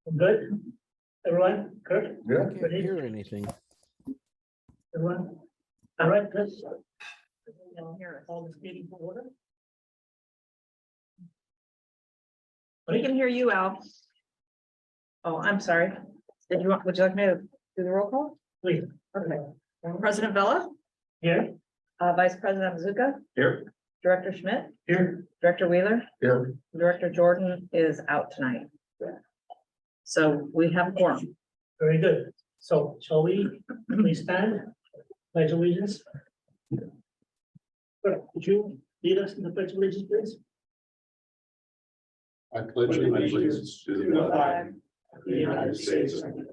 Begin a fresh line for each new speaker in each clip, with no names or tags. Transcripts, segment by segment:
Good, everyone, Kurt,
Yeah.
Can't hear anything.
everyone, all right, let's. All this meeting to order.
We can hear you, Al. Oh, I'm sorry. Would you like me to do the roll call?
Please,
Okay. President Vella,
here,
Vice President Mazuka,
Here.
Director Schmidt,
here,
Director Wheeler,
Here.
Director Jordan is out tonight. So we have a quorum.
very good. So shall we please stand, pledge allegiance? Kurt, would you lead us in the pledge allegiance, please?
I pledge allegiance to the flag of the United States of America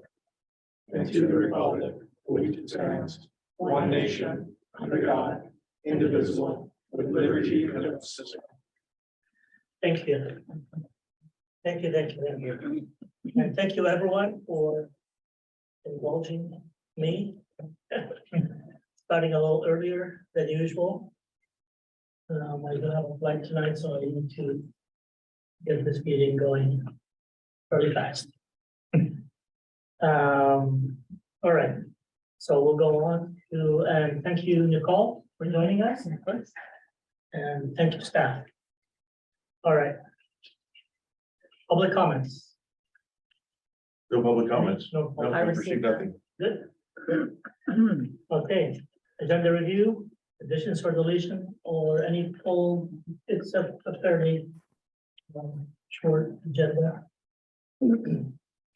and to the republic for which it stands, one nation, under God, indivisible, with liberty and justice.
Thank you. Thank you, thank you, thank you. And thank you, everyone, for indulging me. Starting a little earlier than usual. I do have a flight tonight, so I need to get this meeting going very fast. All right, so we'll go on to, and thank you, Nicole, for joining us. And thank you, staff. All right. Public comments.
No public comments.
No,
No,
I
I
received
received nothing.
good. Okay, agenda review, additions or deletion, or any poll, except a fairly short agenda.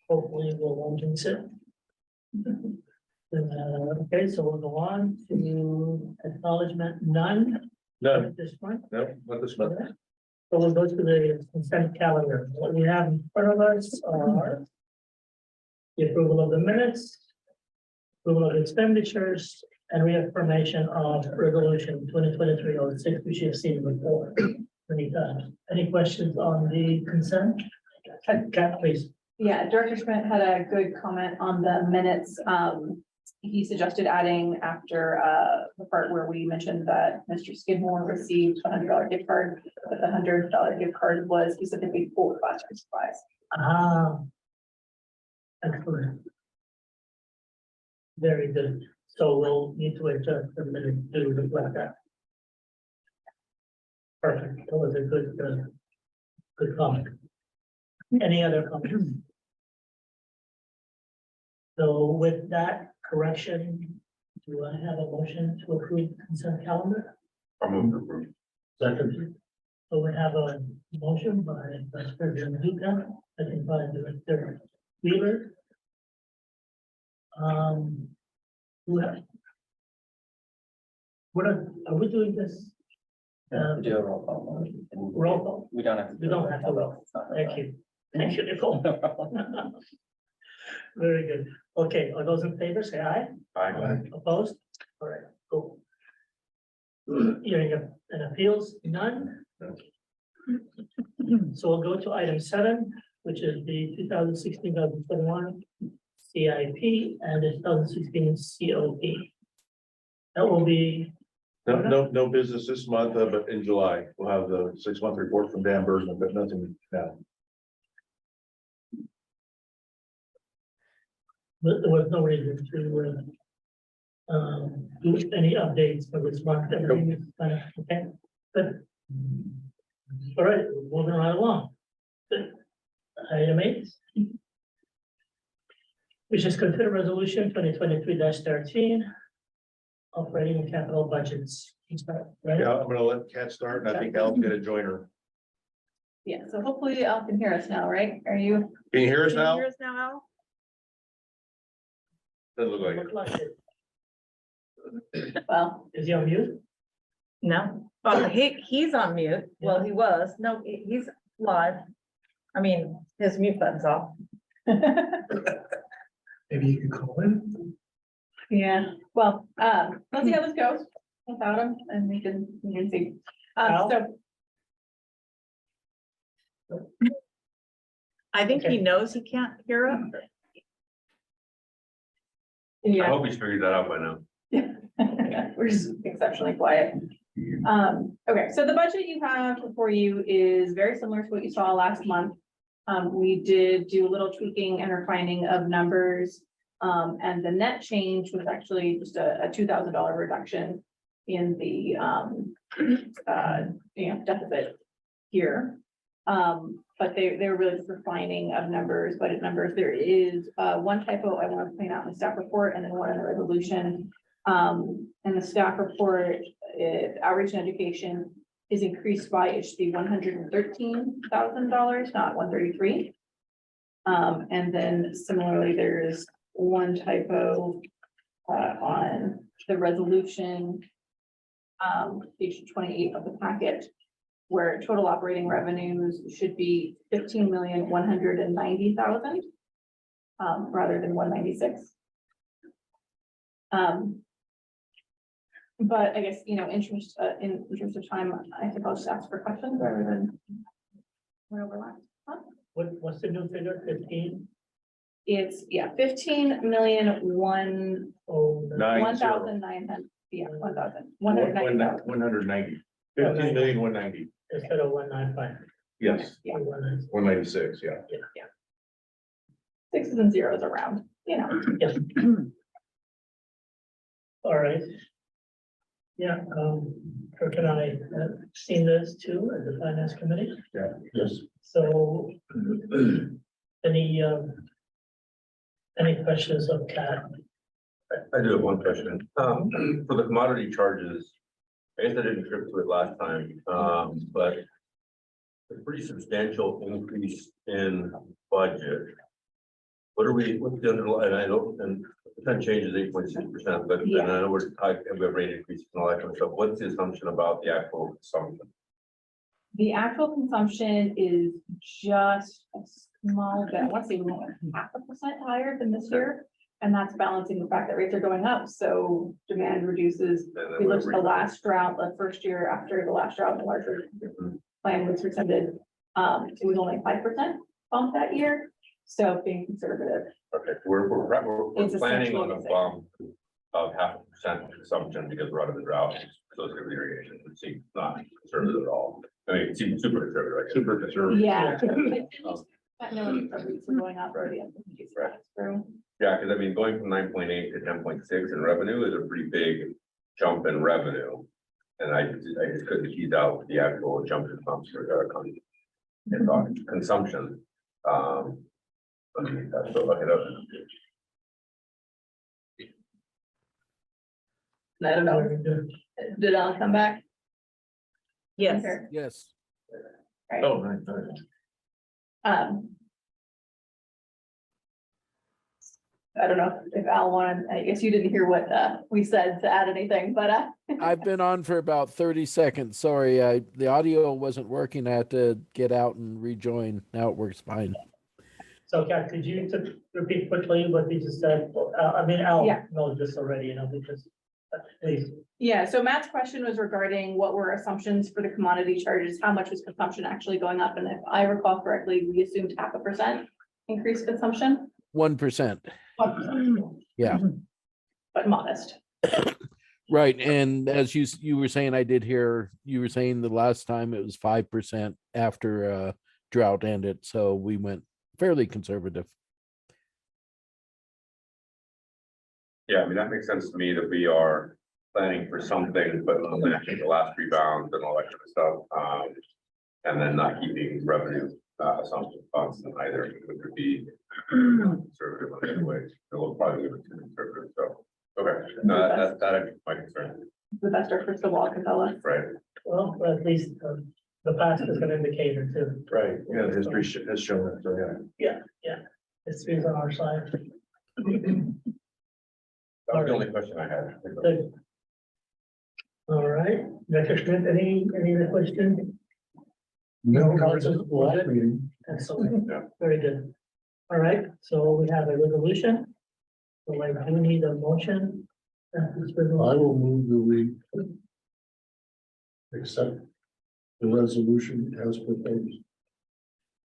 Hopefully we'll won't jinx it. Okay, so we'll go on to acknowledgement, none
None.
at this point.
No, not this month.
So we'll go to the consent calendar. What we have in front of us are the approval of the minutes, approval of expenditures, and reaffirmation of resolution 2023-06, which you've seen before many times. Any questions on the consent? Kat, please.
Yeah, Director Schmidt had a good comment on the minutes. He suggested adding after the part where we mentioned that Mr. Skidmore received a $100 gift card, but the $100 gift card was specifically for classroom supplies.
Ah. Excellent. Very good. So we'll need to adjust the minute to reflect that. Perfect. That was a good comment. Any other comments? So with that correction, do I have a motion to approve the consent calendar?
I'll move to approve.
Second. So we have a motion by Vice President Zuka, second by Director Wheeler. What are we doing this?
Do a roll call.
Roll call.
We don't have to.
We don't have to roll. Thank you. Thank you, Nicole. Very good. Okay, are those in favor, say aye.
Aye.
Opposed? All right, cool. Hearing an appeals, none. So we'll go to item 7, which is the 2016-2021 CIP and the 2016 COP. That will be,
No business this month, but in July, we'll have the 6-month report from Dan Bergman, but nothing now.
but there was no reason to do any updates for this month. Everything is kind of, okay, good. All right, moving right along. Good. Item 8. Which is consider resolution 2023-13. Operating and capital budgets. Right?
Yeah, I'm gonna let Kat start, and I think Al's gonna join her.
Yeah, so hopefully Al can hear us now, right? Are you?
Can you hear us
Can you
now?
hear us now, Al?
Doesn't look like it.
Look like it.
Well,
Is he on mute?
No. Oh, he's on mute. Well, he was. No, he's live. I mean, his mute button's off.
Maybe you could call him.
yeah, well, let's see how this goes without him and we can see.
Al?
So
I think
Okay.
he knows he can't hear us.
yeah.
hope he's figured that out by now.
We're just exceptionally quiet. Okay, so the budget you have before you is very similar to what you saw last month. We did do a little tweaking and refining of numbers. And the net change was actually just a $2,000 reduction in the, deficit here. But they're really just refining of numbers, budget numbers. There is, one typo I want to point out in the staff report and then one in the resolution. In the staff report, outreach and education is increased by, it should be $113,000, not 133. And then similarly, there's one typo on the resolution, page 28 of the packet, where total operating revenues should be 15,190,000 rather than 196. But I guess, in interest of time, I think I'll just ask for questions rather than overlap.
What's the new figure, 15?
It's, 15,000,001,
Oh,
1,900, 1,190.
190. 15,190,000.
instead of 195.
Yes,
Yeah.
196, yeah.
Sixes and zeros around,
Yes. All right. Yeah, Kirk and I have seen this too at the finance committee.
Yeah, yes.
So any questions of Kat?
I do have one question. For the commodity charges, I guess I didn't trip to it last time, but a pretty substantial increase in budget. What's the underlying, and I know, and the percent change is 8.6%, but then I know we have rate increases and all that kind of stuff. What's the assumption about the actual consumption?
the actual consumption is just a small bit, I want to say more than 0.5% higher than this year. And that's balancing the fact that rates are going up, so demand reduces. We looked at the last drought, the first year after the last drought, the larger plan was rescinded. It was only 5% bump that year, so being conservative.
Okay, we're
It's
planning on a
essentially
bump of 0.5% consumption because we're out of the drought. So it's gonna be irrigation. It seems not conservative at all. I mean, it seems super conservative. I guess.
Super conservative.
Yeah. But no, rates are going up already. Through.
Yeah, because I mean, going from 9.8 to 10.6 in revenue is a pretty big jump in revenue. And I just couldn't tease out the actual jump in consumption. So look it up.
I don't know, did Alan come back?
Yes.
Okay.
Yes.
Right.
Oh, right.
I don't know if Al wanted, I guess you didn't hear what we said to add anything, but
I've been on for about 30 seconds. Sorry, the audio wasn't working. I had to get out and rejoin. Now it works fine.
So Kat, could you repeat quickly what you just said? I mean, Al
Yeah.
knows this already, because, please.
yeah, so Matt's question was regarding what were assumptions for the commodity charges, how much was consumption actually going up? And if I recall correctly, we assumed 0.5% increased consumption.
1%.
1%.
Yeah.
But modest.
Right. And as you were saying, I did hear you were saying the last time it was 5% after drought ended. So we went fairly conservative.
Yeah, I mean, that makes sense to me that we are planning for something, but limiting the last rebound and all that kind of stuff. And then not keeping revenue assumptions constant either, it would be conservative in many ways. It will probably be too conservative, so, okay, no, that my concern,
The best our crystal ball can tell us.
right?
Well, at least the past is an indicator too.
Right, yeah, the history has shown it, so yeah.
History is on our side.
That was the only question I had.
Good. All right, Director Schmidt, any other questions?
No,
Council,
last meeting.
Excellent,
Yeah.
very good. All right, so we have a resolution. So I do need a motion.
I will move that we accept the resolution as proposed.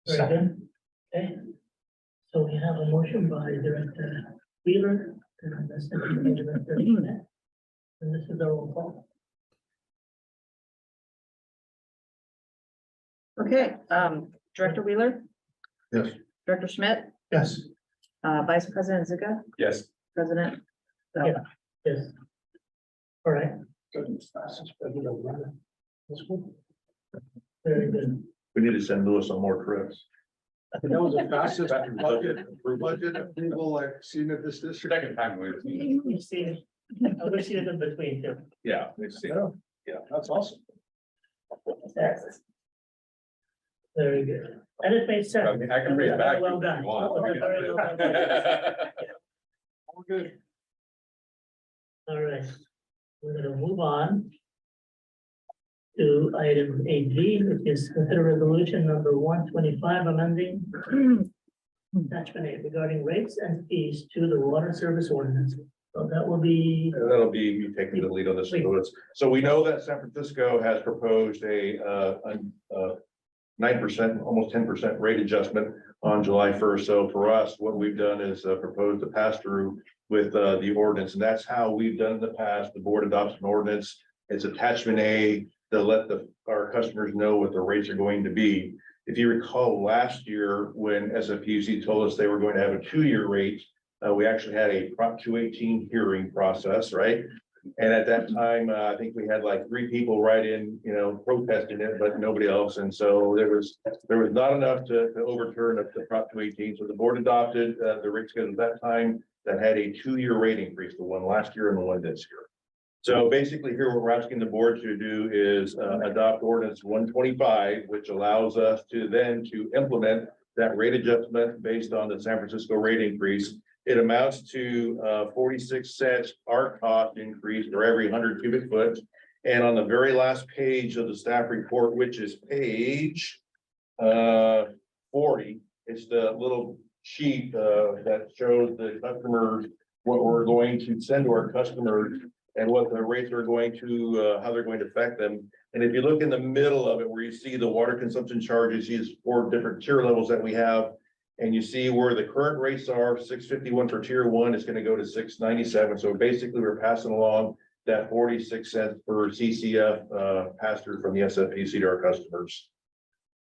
Very good. Okay. So we have a motion by Director Wheeler and a second by Director Schmidt. And this is the roll call.
Okay, Director Wheeler,
Yes.
Director Schmidt,
Yes.
Vice President Zuga,
Yes.
President.
Yeah. Yes. All right, very good.
We need to send Lewis on more trips. That was the fastest budget approval I've seen at this district.
Second time we've
We've seen, we've seen it in between too.
Yeah, we've seen.
Yeah, that's awesome.
Yes. Very good. And it made sense.
I mean, I can bring it back.
Well
if
done.
you want.
Very well done.
We're good.
All right, we're gonna move on to item 8B, which is consider resolution number 125, amending attachment A regarding rates and fees to the water service ordinance. So that will be,
And that'll be you taking the lead on this. Lewis. So we know that San Francisco has proposed a 9%, almost 10% rate adjustment on July 1st. So for us, what we've done is proposed a pass through with the ordinance, and that's how we've done in the past. The board adopts an ordinance. It's attachment A to let our customers know what the rates are going to be. If you recall last year, when SFPUC told us they were going to have a 2-year rate, we actually had a Prop 218 hearing process, right? And at that time, I think we had like 3 people write in, protesting it, but nobody else. And so there was not enough to overturn the Prop 218. So the board adopted the rate schedule at that time that had a 2-year rate increase, the one last year and the one this year. So basically here, what we're asking the board to do is adopt ordinance 125, which allows us to implement that rate adjustment based on the San Francisco rate increase. It amounts to 46 cents our cost increase for every 100 cubic foot. And on the very last page of the staff report, which is page 40, it's the little sheet that shows the customers what we're going to send to our customers and what the rates are going to, how they're going to affect them. And if you look in the middle of it, where you see the water consumption charges, these 4 different tier levels that we have, and you see where the current rates are, 651 for tier 1 is going to go to 697. So basically, we're passing along that 46 cents per CCF pass through from the SFPC to our customers.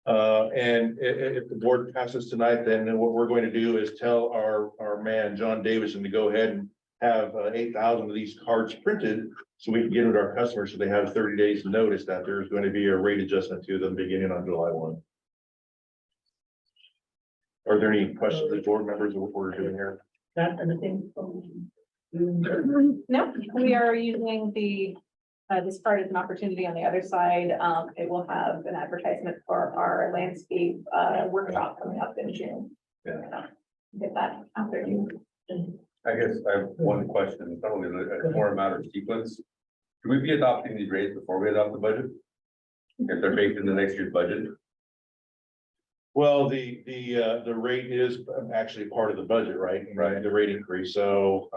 And if the board passes tonight, then what we're going to do is tell our man, John Davison, to go ahead and have 8,000 of these cards printed so we can get it to our customers so they have 30 days notice that there's going to be a rate adjustment to them beginning on July 1. Are there any questions, the board members, of what we're doing here?
not anything.
No, we are using this card as an opportunity on the other side. It will have an advertisement for our landscape workshop coming up in June.
Yeah.
Get that out there.
I guess I have one question, probably it's more a matter of sequence. Should we be adopting these rates before we adopt the budget? If they're baked into next year's budget?
Well, the rate is actually part of the budget, right? Right. The rate increase. So,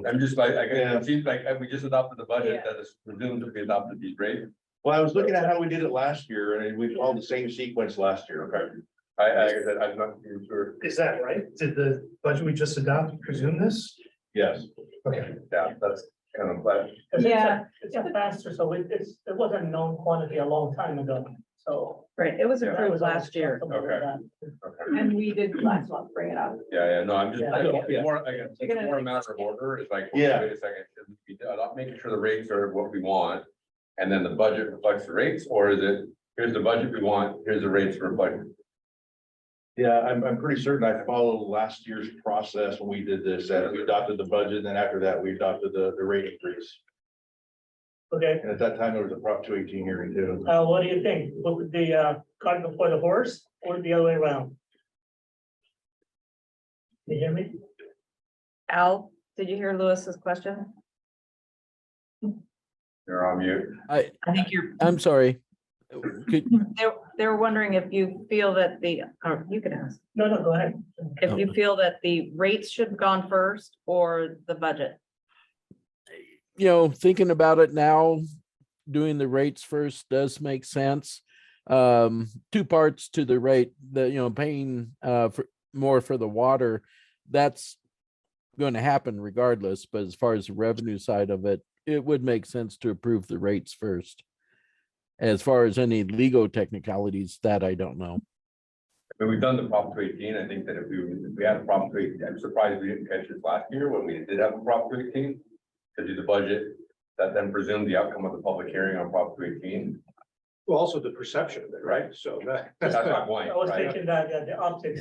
I'm just like,
Yeah.
it seems like we just adopted the budget that is presumed to be adopted these rates.
well, I was looking at how we did it last year and we followed the same sequence last year.
Okay. I'm not sure.
Is that right? Did the budget we just adopted presume this?
Yes.
Okay.
Yeah, that's kind of like,
Yeah.
It's a faster, so it wasn't a known quantity a long time ago, so.
Right, it was
Yeah.
approved last year.
Okay.
And we did last month bring it up.
yeah, no, I'm just,
Yeah.
it's more, again,
You're
it's
gonna-
more a matter of order. It's like,
Yeah.
wait a second, should we be making sure the rates are what we want? And then the budget reflects the rates, or is it, here's the budget we want, here's the rates for budget?
Yeah, I'm pretty certain I followed last year's process when we did this, that we adopted the budget, and then after that, we adopted the rate increase.
Okay,
And at that time, there was a Prop 218 hearing too.
what do you think? Would the cart before the horse or the other way around? You hear me?
Al, did you hear Lewis's question?
You're on mute.
I think
I'm sorry. Could,
they were wondering if you feel that or you can ask,
No, go ahead.
if you feel that the rates should have gone first or the budget.
thinking about it now, doing the rates first does make sense. 2 parts to the rate, paying for more for the water, that's going to happen regardless. But as far as the revenue side of it, it would make sense to approve the rates first. As far as any legal technicalities, that I don't know.
But we've done the Prop 218. I think that if we had a Prop 218, I'm surprised we didn't catch this last year when we did have a Prop 218 to do the budget. That then presumed the outcome of the public hearing on Prop 218.
Well, also the perception of it, right? So
That's my point,
I was
right?
thinking that, the optics.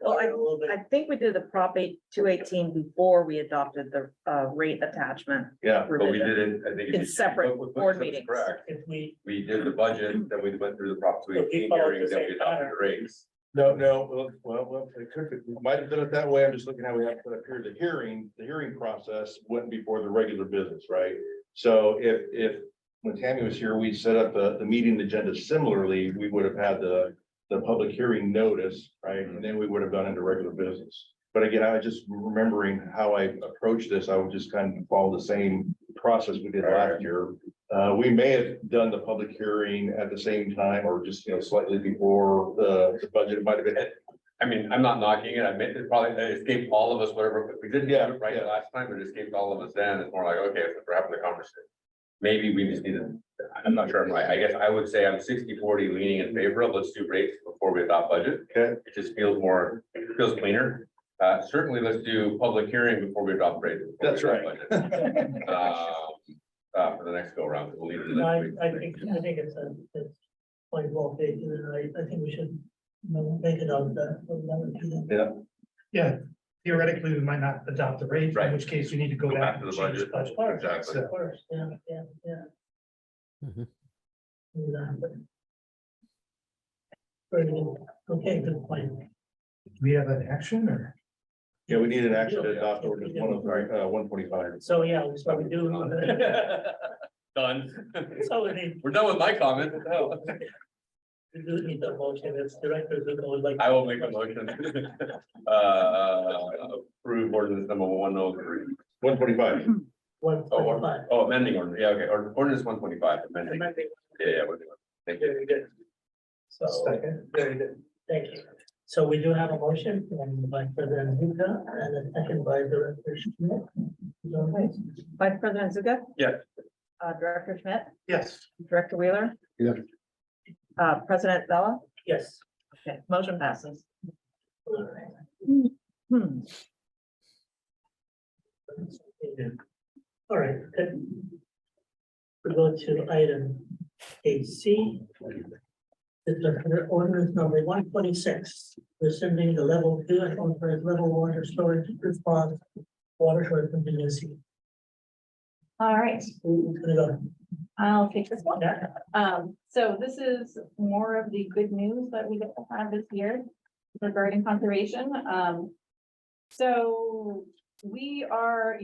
Well,
A little bit.
I think we did the Prop 218 before we adopted the rate attachment.
Yeah.
But we did it, I think. if
In
you-
separate
what-
board
what's
meetings.
Correct.
If we,
We did the budget, then we went through the Prop 218
followed
hearing,
the
then we
same
adopted
pattern.
the rates.
No, well, it could, it might have done it that way. I'm just looking how we have to put up here. The hearing process went before the regular business, right? So if when Tammy was here, we set up the meeting agenda similarly, we would have had the public hearing notice, right? And then we would have gone into regular business. But again, I was just remembering how I approached this. I would just kind of follow the same process we did last year. We may have done the public hearing at the same time or just, slightly before the budget. It might have been.
I mean, I'm not knocking it. I meant it probably it escaped all of us, whatever. We didn't
Yeah,
do it right
yeah.
last time, but it escaped all of us then. It's more like, okay, we're having the conversation. Maybe we just need to, I'm not sure I'm right. I guess I would say I'm 60-40 leaning in favor of let's do rates before we adopt budget.
Okay.
It just feels cleaner. Certainly, let's do public hearing before we adopt rates. before
That's
we
right.
adopt budget. For the next go around, we'll leave it. to next week.
I think it's quite well taken, and I think we should, make it on that.
Yeah, theoretically, we might not adopt the rate,
Right.
in which case we need to go
Go
back
back to
and
the
change the
budget.
budget.
Exactly.
Of course, yeah.
Mhm.
Exactly. Very good. Okay, good point.
Do we have an action or?
Yeah, we need an action to adopt ordinance 125.
So, so we do.
Done.
So we need,
We're done with my comment.
we do need the motion, it's director who would like.
I will make a motion. Approve ordinance number 103.
125.
125.
Oh, amending order, yeah, okay, or ordinance 125, amending. Yeah, we're doing. Thank you.
Very good. So,
Second.
very good, thank you. So we do have a motion from Vice President Zuka and a second by Director Schmidt. Is that okay?
Vice President Zuga?
Yeah.
Director Schmidt,
Yes.
Director Wheeler?
Yeah.
President Bella?
Yes.
Okay, motion passes.
All right.
Hmm.
All right, good. We go to item AC. It's ordinance number 126, rescinding the level 2 and authorized level water storage response water shortage contingency.
All right,
Who's gonna go?
I'll take this one.
Yeah.
So this is more of the good news that we get to have this year regarding conservation. So we are,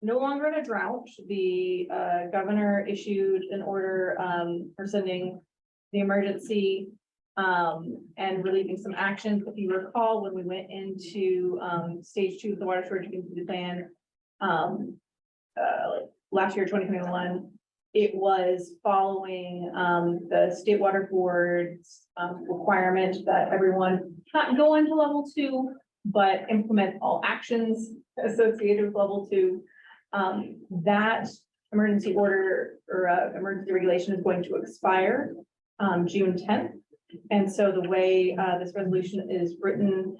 no longer in a drought. The governor issued an order rescinding the emergency and relieving some actions. If you recall, when we went into stage 2 of the water shortage contingency plan last year, 2021, it was following the State Water Board's requirement that everyone not go into level 2, but implement all actions associated with level 2. That emergency order or emergency regulation is going to expire June 10th. And so the way this resolution is written,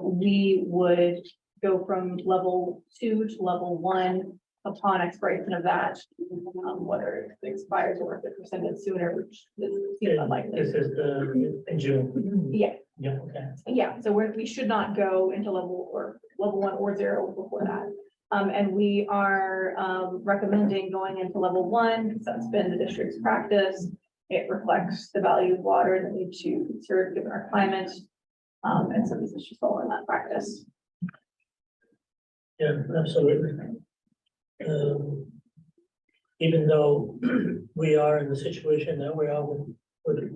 we would go from level 2 to level 1 upon expiration of that, whether it expires or if it's rescinded sooner, which seems unlikely.
This is the, in June.
Yeah,
Yeah, okay.
yeah, so we should not go into level 1 or 0 before that. And we are recommending going into level 1, because that's been the district's practice. It reflects the value of water that we need to conserve given our climate. And so this is just following that practice.
Yeah, absolutely. Even though we are in the situation that we are with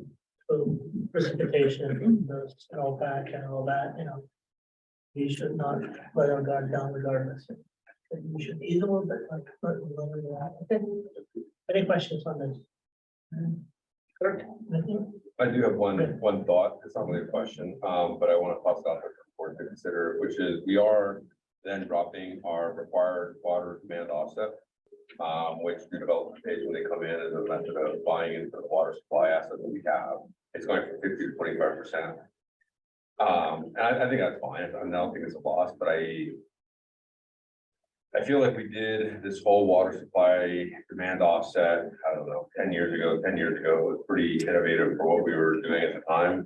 precipitation and the snowpack and all that, we should not let our guard down regardless. We should be a little bit like. Any questions on this? Kirk, anything?
I do have one thought, it's not really a question, but I want to toss it out there for the board to consider, which is we are then dropping our required water demand offset, which the development pays when they come in as a method of buying into the water supply asset that we have. it's going from 50 to 25%. And I think that's fine. I don't think it's a loss, but I feel like we did this whole water supply demand offset, I don't know, 10 years ago. 10 years ago, it was pretty innovative for what we were doing at the time.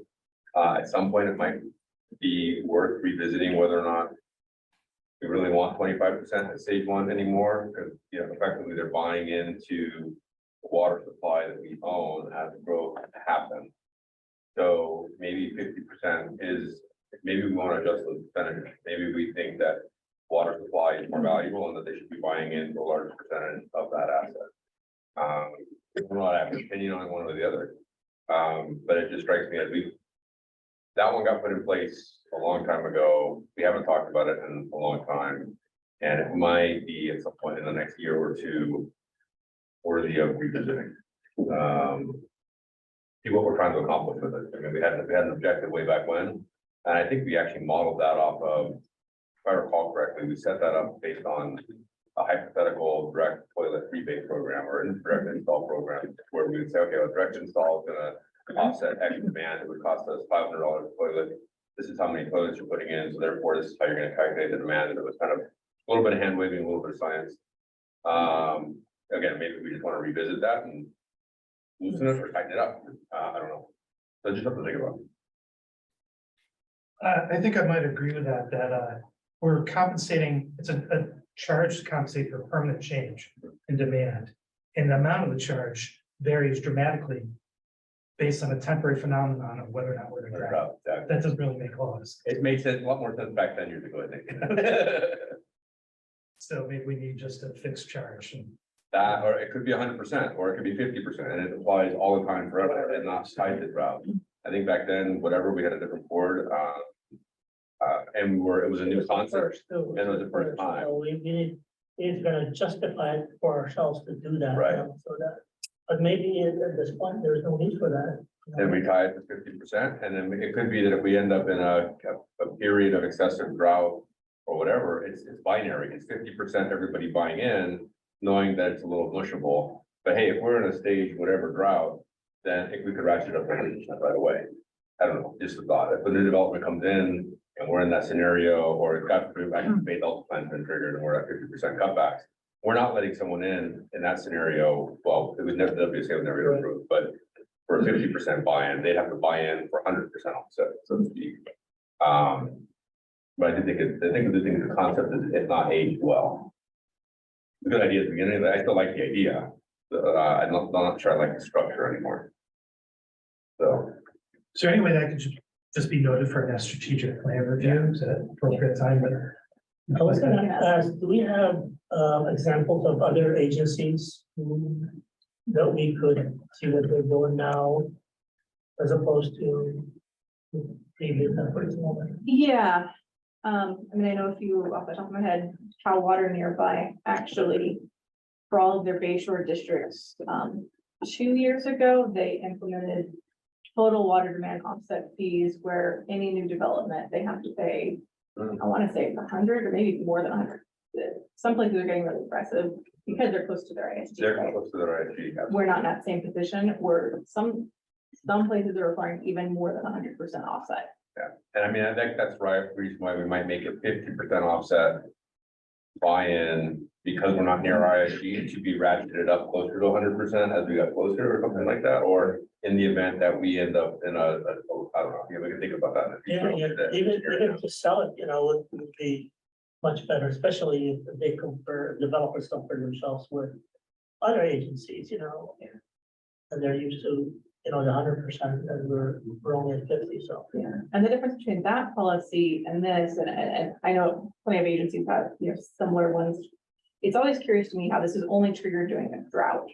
At some point, it might be worth revisiting whether or not we really want 25% at stage one anymore, because, you know, effectively they're buying into the water supply that we own as growth happens. So maybe 50% is, maybe we want to adjust those percentages. Maybe we think that water supply is more valuable and that they should be buying into a larger percentage of that asset. I'm not having an opinion on one or the other. But it just strikes me as that one got put in place a long time ago. We haven't talked about it in a long time. And it might be at some point in the next year or two worthy of revisiting. See what we're trying to accomplish with it. I mean, we had an objective way back when, and I think we actually modeled that off of, if I recall correctly, we set that up based on a hypothetical direct toilet rebate program or a direct install program, where we would say, okay, a direct install is gonna offset X demand. It would cost us $500 a toilet. This is how many toilets you're putting in, so therefore this is how you're gonna calculate the demand. And it was kind of a little bit of hand waving, a little bit of science. Again, maybe we just want to revisit that and loosen it or tighten it up. I don't know. So just something to think about.
I think I might agree with that, we're compensating, it's a charge to compensate for permanent change in demand. And the amount of the charge varies dramatically based on a temporary phenomenon of whether or not we're in a drought. That doesn't really make a lot of sense.
It makes sense, a lot more sense back 10 years ago, I think.
So maybe we need just a fixed charge.
That, or it could be 100%, or it could be 50%, and it applies all the time forever and not tied to drought. I think back then, whatever, we had a different board, and it was a new concept, and it was the first time.
So it's gonna justify it for ourselves to do that.
Right.
So that, but maybe at this point, there's no need for that.
Then we tie it to 50%, and then it could be that if we end up in a period of excessive drought or whatever, it's binary. It's 50% everybody buying in, knowing that it's a little mushable. But hey, if we're in a stage, whatever drought, then we could ratchet up to 100% right away. I don't know, just a thought. If a new development comes in and we're in that scenario, or it got through, back to the Delta plan's been triggered and we're at 50% cutbacks, we're not letting someone in that scenario. Well, it would never, WSA would never get approved, but for a 50% buy-in, they'd have to buy in for 100% offset, so to speak. But I do think the concept is, it's not aged well. It's a good idea at the beginning, but I still like the idea. I'm not sure I like the structure anymore. So.
Is there any way that could just be noted for that strategic plan review at appropriate time?
I was gonna ask, do we have examples of other agencies that we could see what they're doing now, as opposed to previous efforts?
Yeah, I mean, I know a few off the top of my head, Cal Water nearby, actually, for all of their Bayshore districts, 2 years ago, they implemented total water demand offset fees, where any new development, they have to pay, I want to say it's 100 or maybe more than 100. Some places are getting really aggressive because they're close to their ISG.
They're
right?
close to their ISG.
We're not in that same position, where some places are requiring even more than 100% offset.
Yeah, and I mean, I think that's right, reason why we might make it 50% offset buy-in, because we're not near ISG, it should be ratcheted up closer to 100% as we got closer or something like that, or in the event that we end up in I don't know, we can think about that in the future.
Even to sell it, would be much better, especially if they developers compare themselves with other agencies, and they're used to, the 100%, and we're only at 50, so.
Yeah, and the difference between that policy and this, and I know plenty of agencies have, similar ones. It's always curious to me how this is only triggered during a drought.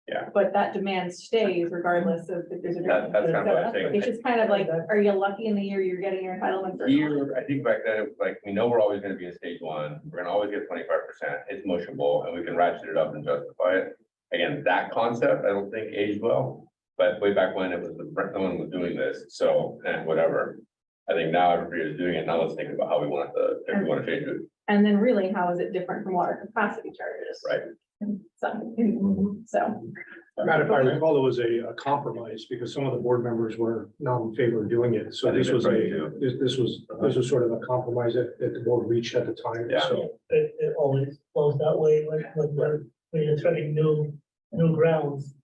Yeah.
But that demand stays regardless of if there's a drought.
That's kind of what I'm saying.
It's just kind of like, are you lucky in the year you're getting your entitlements? Or not?
I think back then, it was like, we know we're always gonna be in stage one, we're gonna always get 25%, it's mushable, and we can ratchet it up and justify it. Again, that concept, I don't think aged well, but way back when it was no one was doing this, so, and whatever. I think now everybody is doing it, now let's think about how we want if we wanna change it.
And then really, how is it different from water capacity charges?
Right.
So
Matt, if I recall, it was a compromise because some of the board members were not in favor of doing it. So
I think
this was
that's right, too.
this was sort of a compromise that the board reached at the time.
Yeah.
So
It always flows that way when you're treading new grounds.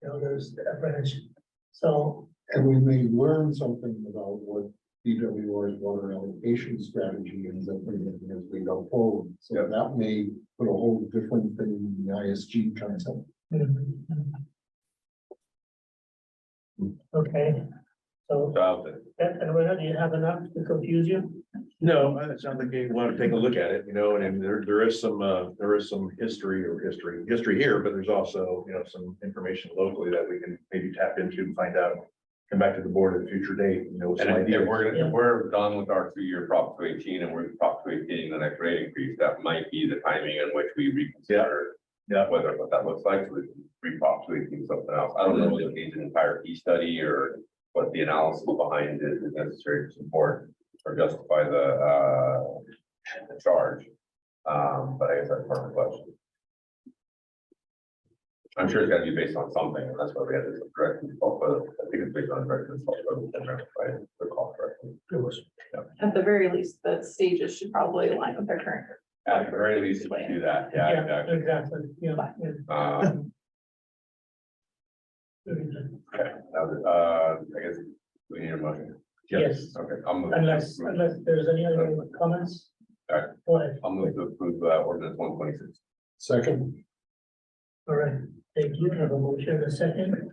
You know, there's apprehension. So,
And we may learn something about what DWR's water allocation strategy ends up being as we go forward. So
Yeah.
that may put a whole different thing in the ISG concept.
okay. So,
So,
and Rena, do you have enough to confuse you?
No, it sounds like you want to take a look at it, you know, and there is some history here, but there's also, you know, some information locally that we can maybe tap into and find out. Come back to the board at a future date, you know, some
and
ideas.
if we're done with our 2-year Prop 218 and we're Prop 218 the next rate increase, that might be the timing in which we reconsider.
Yeah.
Whether what that looks like, so we can re-Prop 218 something else. I don't know if it needs an entire key study or what the analysis behind it is necessary to support or justify the charge. But I guess that's part of the question. I'm sure it's gotta be based on something, and that's why we had this direct default, but I think it's based on direct default, but right, the call correctly.
it was.
At the very least, the stages should probably align with their current.
At the very least, if we do that, yeah, exactly.
Exactly, yeah.
Okay, now, I guess we need a motion.
Yes.
Okay, I'll move.
Unless there's any other comments?
All right.
Go ahead.
I'll move to approve ordinance 126.
Second,
All right, thank you. Have a motion, a second.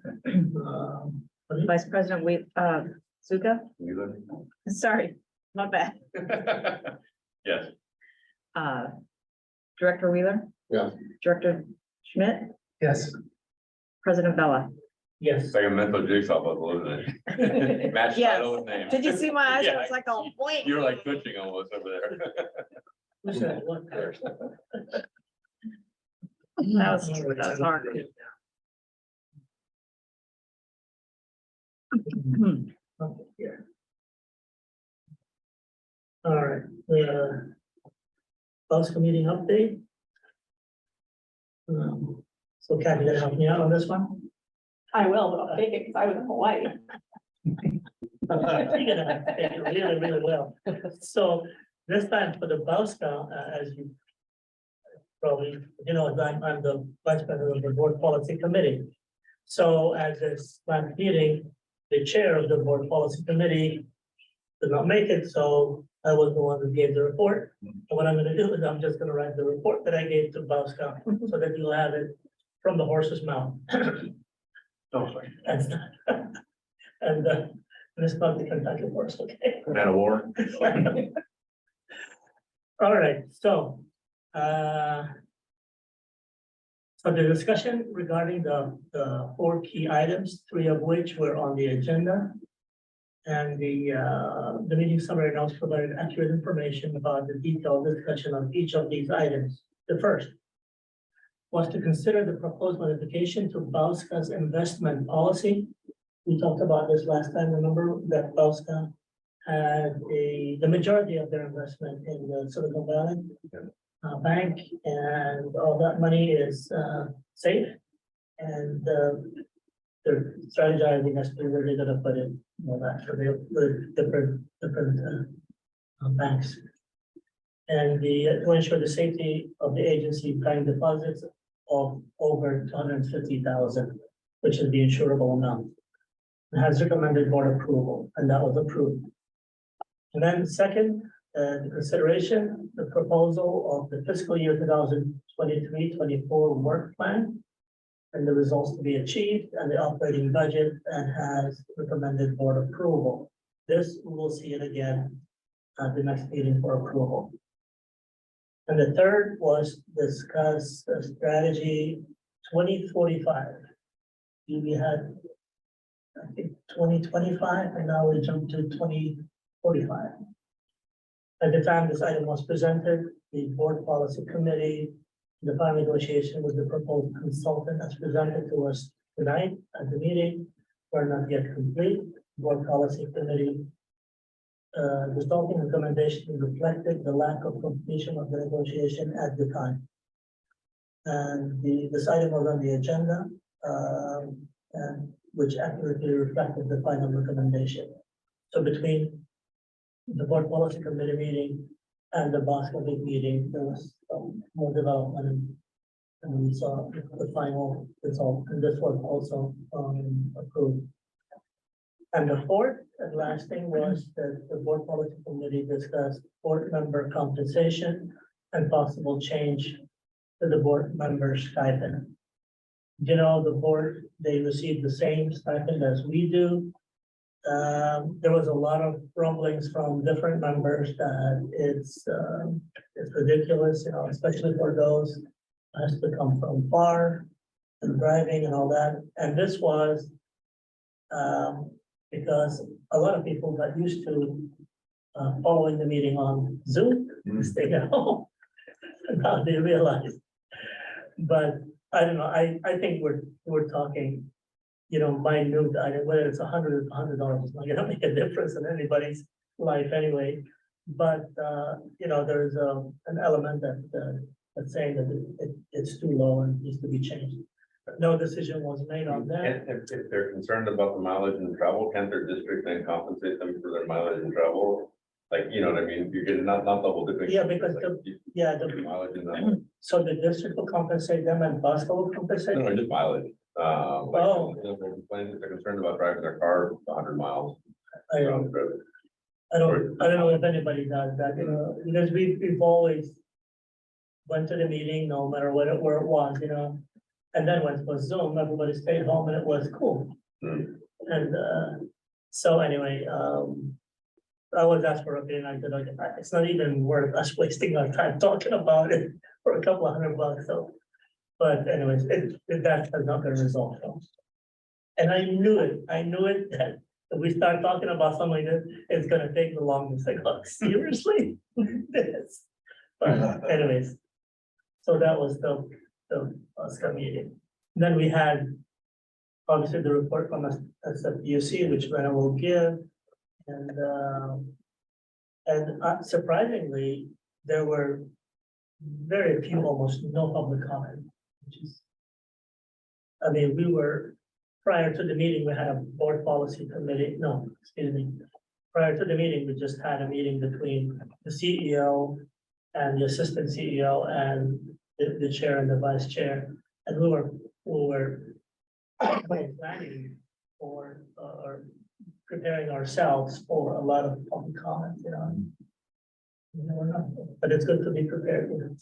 Vice President Zuka,
Wheeler?
sorry, my bad.
Yes.
Director Wheeler.
Yeah.
Director Schmidt,
Yes.
President Bella.
Yes.
It's like a mental jigsaw puzzle, isn't it? Match
Yes.
title with name.
Did you see my eyes? I
Yeah.
was like, oh, boy.
You're like twitching almost over there.
Who said what first?
That was hard.
Okay, yeah. All right, the council meeting update. So Kathy, you gonna help me out on this one?
I will, but I'll take it because I was in Hawaii.
You're gonna take it really, really well. So this time for the BOSCA, as you probably, you know, I'm the vice president of the board policy committee. So at this last meeting, the chair of the board policy committee did not make it, so I was the one who gave the report. And what I'm gonna do is I'm just gonna write the report that I gave to BOSCA so that you'll have it from the horse's mouth.
Oh, sorry.
And it's not the Kentucky horse, okay?
Man of war.
All right, so, so the discussion regarding the 4 key items, 3 of which were on the agenda. And the meeting summary notes provided accurate information about the detailed discussion on each of these items. The first was to consider the proposed modification to BOSCA's investment policy. We talked about this last time, remember that BOSCA had the majority of their investment in the Silicon Valley Bank, and all that money is safe. And they're strategizing as to where they're gonna put it, you know, that for the different banks. And to ensure the safety of the agency, bank deposits of over 250,000, which is the insurable amount. It has recommended board approval, and that was approved. And then second, consideration, the proposal of the fiscal year 2023-24 work plan and the results to be achieved and the operating budget, and has recommended board approval. This, we will see it again at the next meeting for approval. And the third was discuss the strategy 2045. We had, I think, 2025, and now we jump to 2045. At the time this item was presented, the board policy committee, the final negotiation with the proposed consultant as presented to us tonight at the meeting were not yet complete. Board policy committee resulting recommendation reflected the lack of completion of the negotiation at the time. And this item was on the agenda and which accurately reflected the final recommendation. So between the board policy committee meeting and the Bosco Big meeting, there was more development. And we saw the final result, and this was also approved. And the fourth and last thing was that the board policy committee discussed board member compensation and possible change to the board members' stipend. You know, the board, they receive the same stipend as we do. There was a lot of rumblings from different members that it's ridiculous, you know, especially for those who has to come from far and driving and all that. And this was because a lot of people got used to following the meeting on Zoom, staying at home. Now they realize. But I don't know, I think we're talking, you know, minute, whether it's $100, it's not gonna make a difference in anybody's life anyway. But, you know, there's an element that's saying that it's too low and needs to be changed. No decision was made on that.
And if they're concerned about the mileage and travel, can't their district then compensate them for their mileage and travel? Like, you know what I mean? You're getting not double dipping.
Yeah, because
Like,
the
mileage and that.
so the district will compensate them and Bosco will compensate?
No, just mileage.
Oh.
They're concerned about driving their car 100 miles.
I don't know if anybody does that, you know, because we've always went to the meeting, no matter where it was, you know. And then when it was Zoom, everybody stayed home and it was cool. And so anyway, I was asked for opinion. I said, okay, it's not even worth us wasting our time talking about it for a couple of $100. So, but anyways, that has not been resolved. And I knew it that if we start talking about something like this, it's gonna take the longest. Like, oh, seriously? This. But anyways, so that was the Oscar meeting. Then we had obviously the report from SFUC, which Rena will give. And surprisingly, there were very few, almost no public comment, which is, I mean, we were, prior to the meeting, we had a board policy committee, no, excuse me. Prior to the meeting, we just had a meeting between the CEO and the assistant CEO and the chair and the vice chair. And we were planning for, or preparing ourselves for a lot of public comments, you know. You never know, but it's good to be prepared, you know,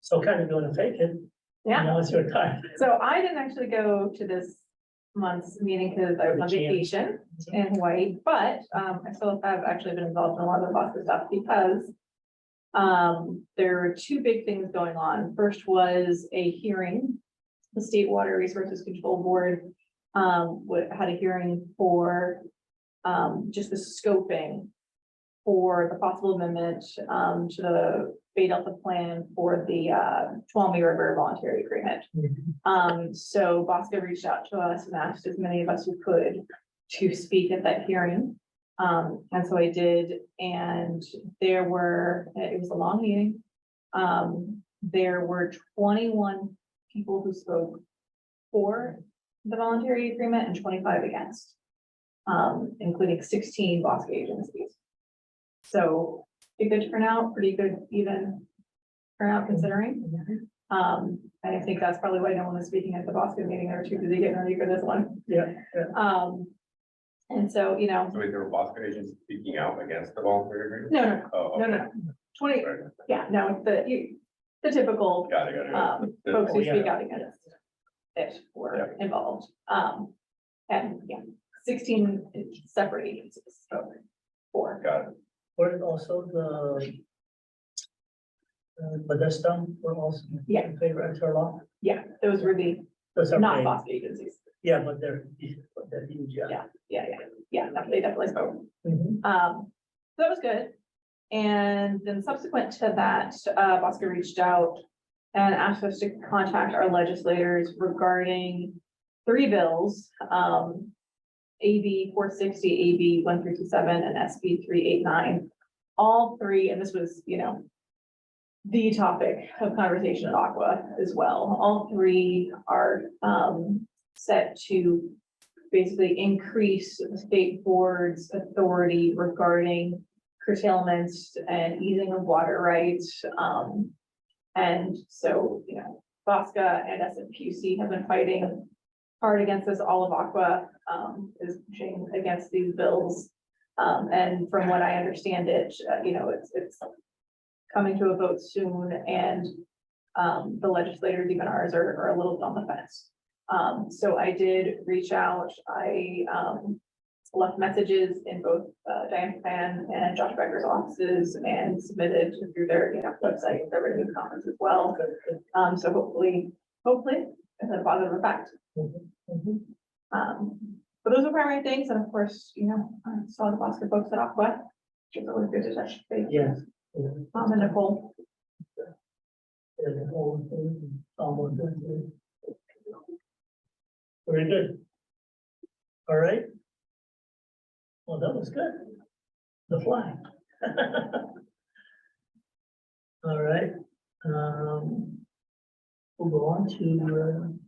so kind of going to take it.
Yeah.
Now it's your time.
So I didn't actually go to this month's meeting because I was on vacation in Hawaii, but I still have actually been involved in a lot of the Bosco stuff because there were two big things going on. First was a hearing. The State Water Resources Control Board had a hearing for just the scoping for the possible amendment to the Bay Delta plan for the Tuolumne River voluntary agreement. So Bosco reached out to us and asked as many of us who could to speak at that hearing. And so I did, and it was a long meeting. There were 21 people who spoke for the voluntary agreement and 25 against, including 16 Bosco agencies. So a good turnout, pretty good even turnout considering. And I think that's probably why no one was speaking at the Bosco meeting. They were too busy getting ready for this one.
Yeah.
And so, you know.
So wait, there were Bosco agents speaking out against the voluntary agreement?
No,
Oh,
no,
okay.
no, 20,
Sorry.
yeah, no, the typical
Got it.
folks who
Oh, yeah.
speak out against it were involved. And yeah, 16 separate agencies spoke for.
Got it.
Were also the Bethesda were also
Yeah.
in favor of her law?
Yeah, those were the
Those are
not
paid.
Bosco agencies.
Yeah, but they're huge, yeah.
Yeah, they definitely spoke.
Mhm.
So that was good. And then subsequent to that, Bosco reached out and asked us to contact our legislators regarding 3 bills, AB 460, AB 1327, and SB 389. All 3, and this was, you know, the topic of conversation at Aqua as well. All three are set to basically increase the state board's authority regarding curtailments and easing of water rights. And so, you know, Bosca and SMPC have been fighting hard against this. All of Aqua is pushing against these bills. And from what I understand it, you know, it's coming to a vote soon, and the legislators, even ours, are a little on the fence. So I did reach out. I left messages in both Diane Fan and Josh Becker's offices and submitted through their, you know, website, their written comments as well. So hopefully it's a positive effect. But those are primary things, and of course, you know, I saw the Boston folks at Aqua, which is always good to touch base.
Yes.
And Nicole.
Very good. All right. Well, that was good. The fly. All right. We'll go on to,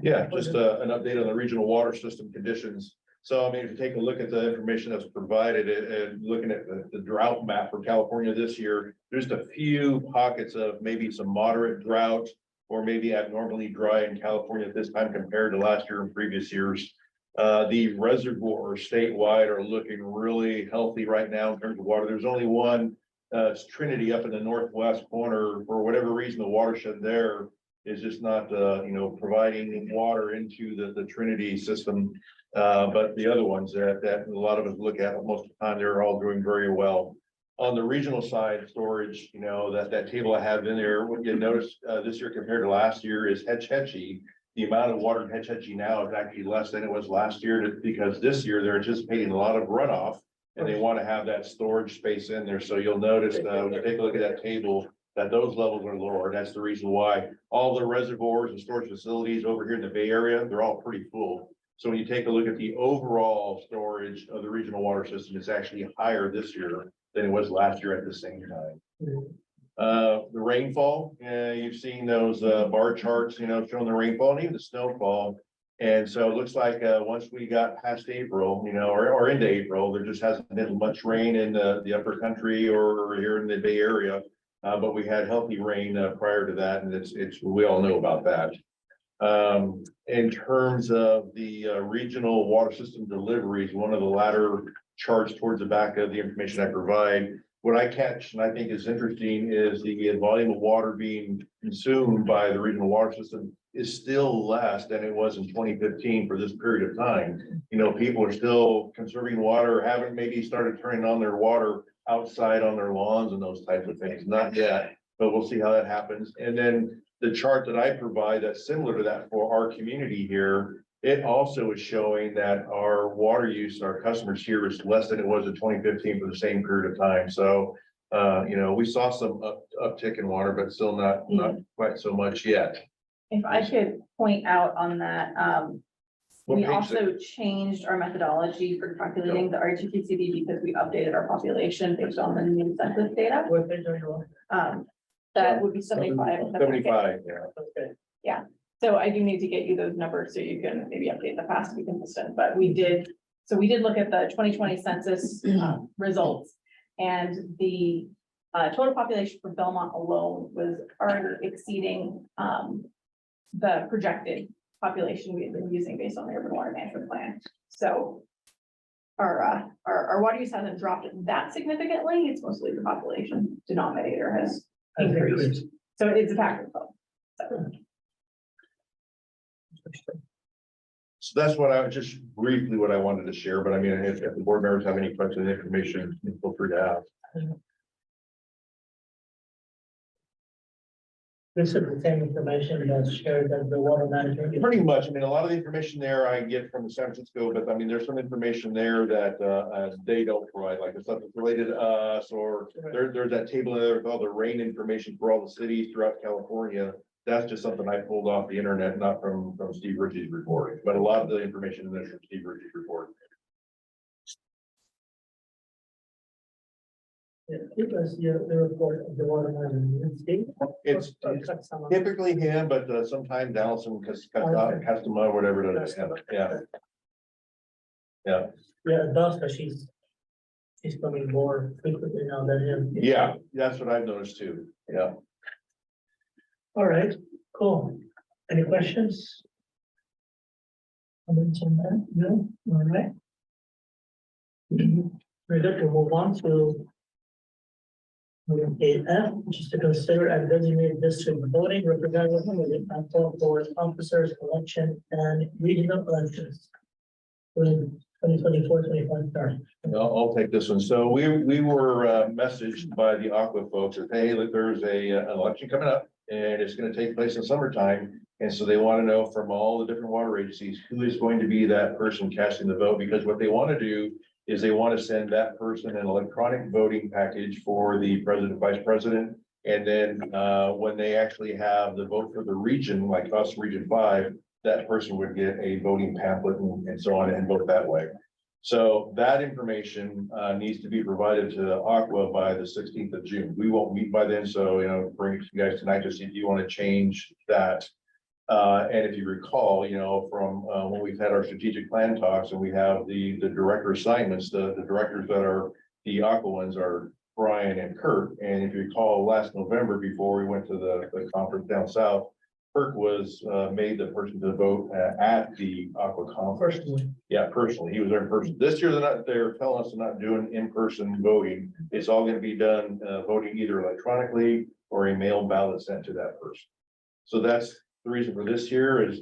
Yeah, just an update on the regional water system conditions. So I mean, if you take a look at the information that's provided and looking at the drought map for California this year, there's a few pockets of maybe some moderate drought or maybe abnormally dry in California at this time compared to last year and previous years. The reservoirs statewide are looking really healthy right now in terms of water. There's only one, it's Trinity up in the northwest corner. For whatever reason, the watershed there is just not, you know, providing water into the Trinity system. But the other ones that a lot of us look at most of the time, they're all doing very well. On the regional side, storage, you know, that table I have in there, what you notice this year compared to last year is Hetch Hetchy. The amount of water in Hetch Hetchy now is actually less than it was last year, because this year they're anticipating a lot of runoff and they want to have that storage space in there. So you'll notice when you take a look at that table, that those levels are lower. That's the reason why all the reservoirs and storage facilities over here in the Bay Area, they're all pretty full. So when you take a look at the overall storage of the regional water system, it's actually higher this year than it was last year at the same time. The rainfall, you've seen those bar charts, you know, showing the rainfall and even the snowfall. And so it looks like once we got past April, you know, or into April, there just hasn't been much rain in the upper country or here in the Bay Area. But we had healthy rain prior to that, and we all know about that. In terms of the regional water system deliveries, one of the latter charts towards the back of the information I provide, what I catch and I think is interesting is the volume of water being consumed by the regional water system is still less than it was in 2015 for this period of time. You know, people are still conserving water, haven't maybe started turning on their water outside on their lawns and those types of things, not yet, but we'll see how that happens. And then the chart that I provide that's similar to that for our community here, it also is showing that our water use, our customers here is less than it was in 2015 for the same period of time. So, you know, we saw some uptick in water, but still not quite so much yet.
If I could point out on that,
What
we
page
also changed our methodology for calculating the RTPCD because we updated our population based on the new census data.
what page are you on?
That would be 75.
75, yeah.
Okay.
So I do need to get you those numbers so you can maybe update the past to be consistent, but we did look at the 2020 census results, and the total population for Belmont alone was already exceeding the projected population we had been using based on the urban water management plan. So our water use hasn't dropped that significantly. It's mostly the population denominator has increased. So it's a factor of both.
So that's what I just briefly what I wanted to share, but I mean, if the board members have any questions, information, feel free to ask.
This is the same information that's shared as the water management.
Pretty much. I mean, a lot of the information there I get from San Francisco, but I mean, there's some information there that they don't provide, like the stuff that's related to us, or there's that table there with all the rain information for all the cities throughout California. That's just something I pulled off the internet, not from Steve Ritchie's report, but a lot of the information in there from Steve Ritchie's report.
Yeah, it was the report of the water management.
It's typically him, but sometimes Allison Custom, whatever it is, yeah. Yeah,
Yeah, Dustin, she's coming more frequently now than him.
yeah, that's what I've noticed too, yeah.
All right, cool. Any questions? Comments on that? No, all right. Very good, we'll move on to item 8F, which is to consider and designate district voting representative for officers election and regional elections. 2024-25 term.
I'll take this one. So we were messaged by the Aqua folks that, hey, look, there's an election coming up and it's gonna take place in summertime. And so they want to know from all the different water agencies, who is going to be that person casting the vote, because what they want to do is they want to send that person an electronic voting package for the president, vice president. And then when they actually have the vote for the region, like us, Region 5, that person would get a voting pamphlet and so on and vote that way. So that information needs to be provided to Aqua by the 16th of June. We won't meet by then, so, bring it to you guys tonight to see if you want to change that. And if you recall, from when we've had our strategic plan talks and we have the director assignments, the directors that are the Aqua ones are Brian and Kirk. And if you recall last November, before we went to the conference down south, Kirk was made the person to vote at the Aqua conference.
Personally.
Yeah, personally, he was there in person. This year, they're telling us they're not doing in-person voting. It's all gonna be done, voting either electronically or a mail ballot sent to that person. So that's the reason for this year is,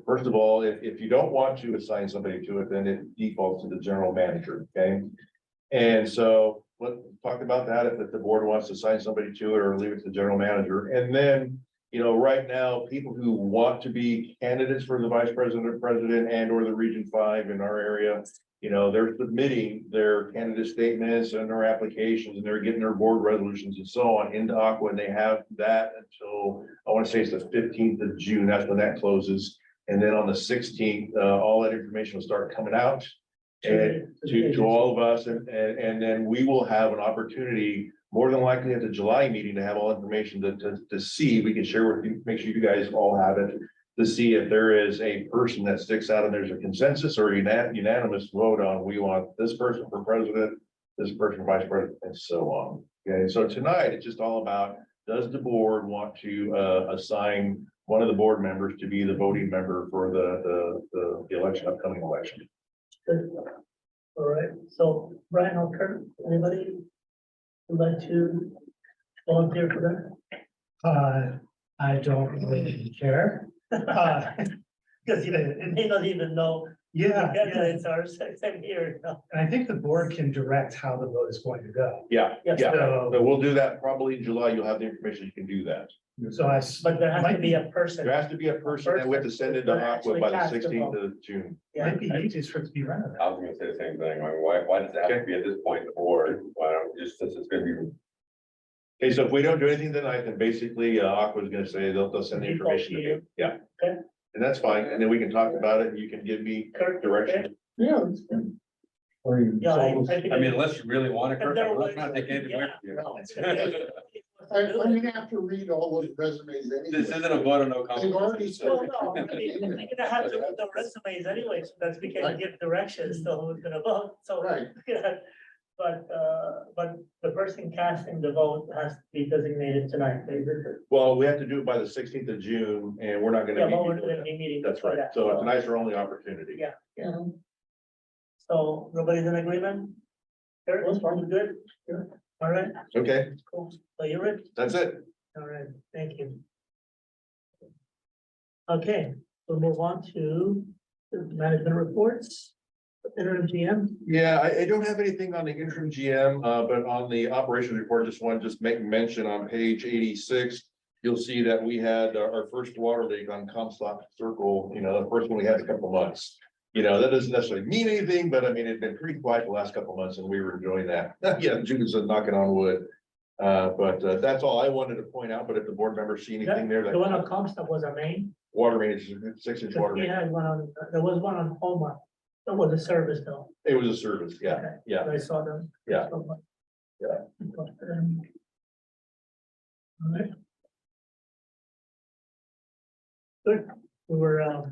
first of all, if you don't want to assign somebody to it, then it defaults to the general manager, okay? And so let's talk about that if the board wants to assign somebody to it or leave it to the general manager. And then, right now, people who want to be candidates for the vice president, president, and or the Region 5 in our area, they're submitting their candidate statements and their applications, and they're getting their board resolutions and so on into Aqua, and they have that until, I want to say it's the 15th of June, that's when that closes. And then on the 16th, all that information will start coming out and to all of us, and then we will have an opportunity, more than likely at the July meeting, to have all information to see, we can share with you, make sure you guys all have it, to see if there is a person that sticks out and there's a consensus or unanimous vote on, we want this person for president, this person for vice president, and so on. Okay, so tonight, it's just all about, does the board want to assign one of the board members to be the voting member for the election, upcoming election?
Good. All right, so Brian or Kurt, anybody would like to volunteer for that?
I don't really care.
Because he doesn't even know.
Yeah,
It's our second year.
and I think the board can direct how the vote is going to go.
Yeah,
Yes.
yeah,
So,
so we'll do that probably in July, you'll have the information, you can do that.
so I.
But there has to be a person.
There has to be a person that we have to send it to Aqua by the
Actually cast the
16th
vote.
of June.
Yeah.
Might be easiest for it to be run.
I was gonna say the same thing. I mean, why does it have to be at this point, the board? Why don't we just, since it's gonna be.
Okay, so if we don't do anything tonight, then basically Aqua is gonna say they'll send the information to you, yeah.
Okay.
And that's fine, and then we can talk about it, and you can give me
Kurt,
direction.
Yeah.
Or you-
Yeah, I think.
I mean, unless you really want to.
And there was-
Let's not take anything away from you.
Yeah, no.
I'm gonna have to read all those resumes anyway.
This isn't a vote on no
They've already
comment.
said.
Well, no, I mean, you're gonna have to read the resumes anyway, so that we can give directions to who's gonna vote, so.
Right.
Yeah, but the person casting the vote has to be designated tonight, basically.
Well, we have to do it by the 16th of June, and we're not
Yeah,
gonna
but we're
be.
gonna be meeting.
That's
for
right,
that.
so tonight's our only opportunity.
Yeah, yeah. So nobody's in agreement? Eric, you good? Yeah. All right,
Okay,
cool. So you're it?
that's it.
All right, thank you. Okay, we'll move on to the management reports. Interim GM.
Yeah, I don't have anything on the interim GM, but on the operations report, just make mention on page 86. You'll see that we had our first water leak on Comstock Circle, the first one we had in a couple months. That doesn't necessarily mean anything, but I mean, it'd been pretty quiet the last couple months and we were enjoying that. Yeah, Judy's knocking on wood. But that's all I wanted to point out, but if the board members see anything there,
The one
that
on Comstock was a main.
water main is 6-inch water
He
main.
had one on, there was one on Homa. That was a service though.
It was a service, yeah,
Okay.
yeah.
I saw them.
Yeah.
So,
Yeah.
All right. Good, we're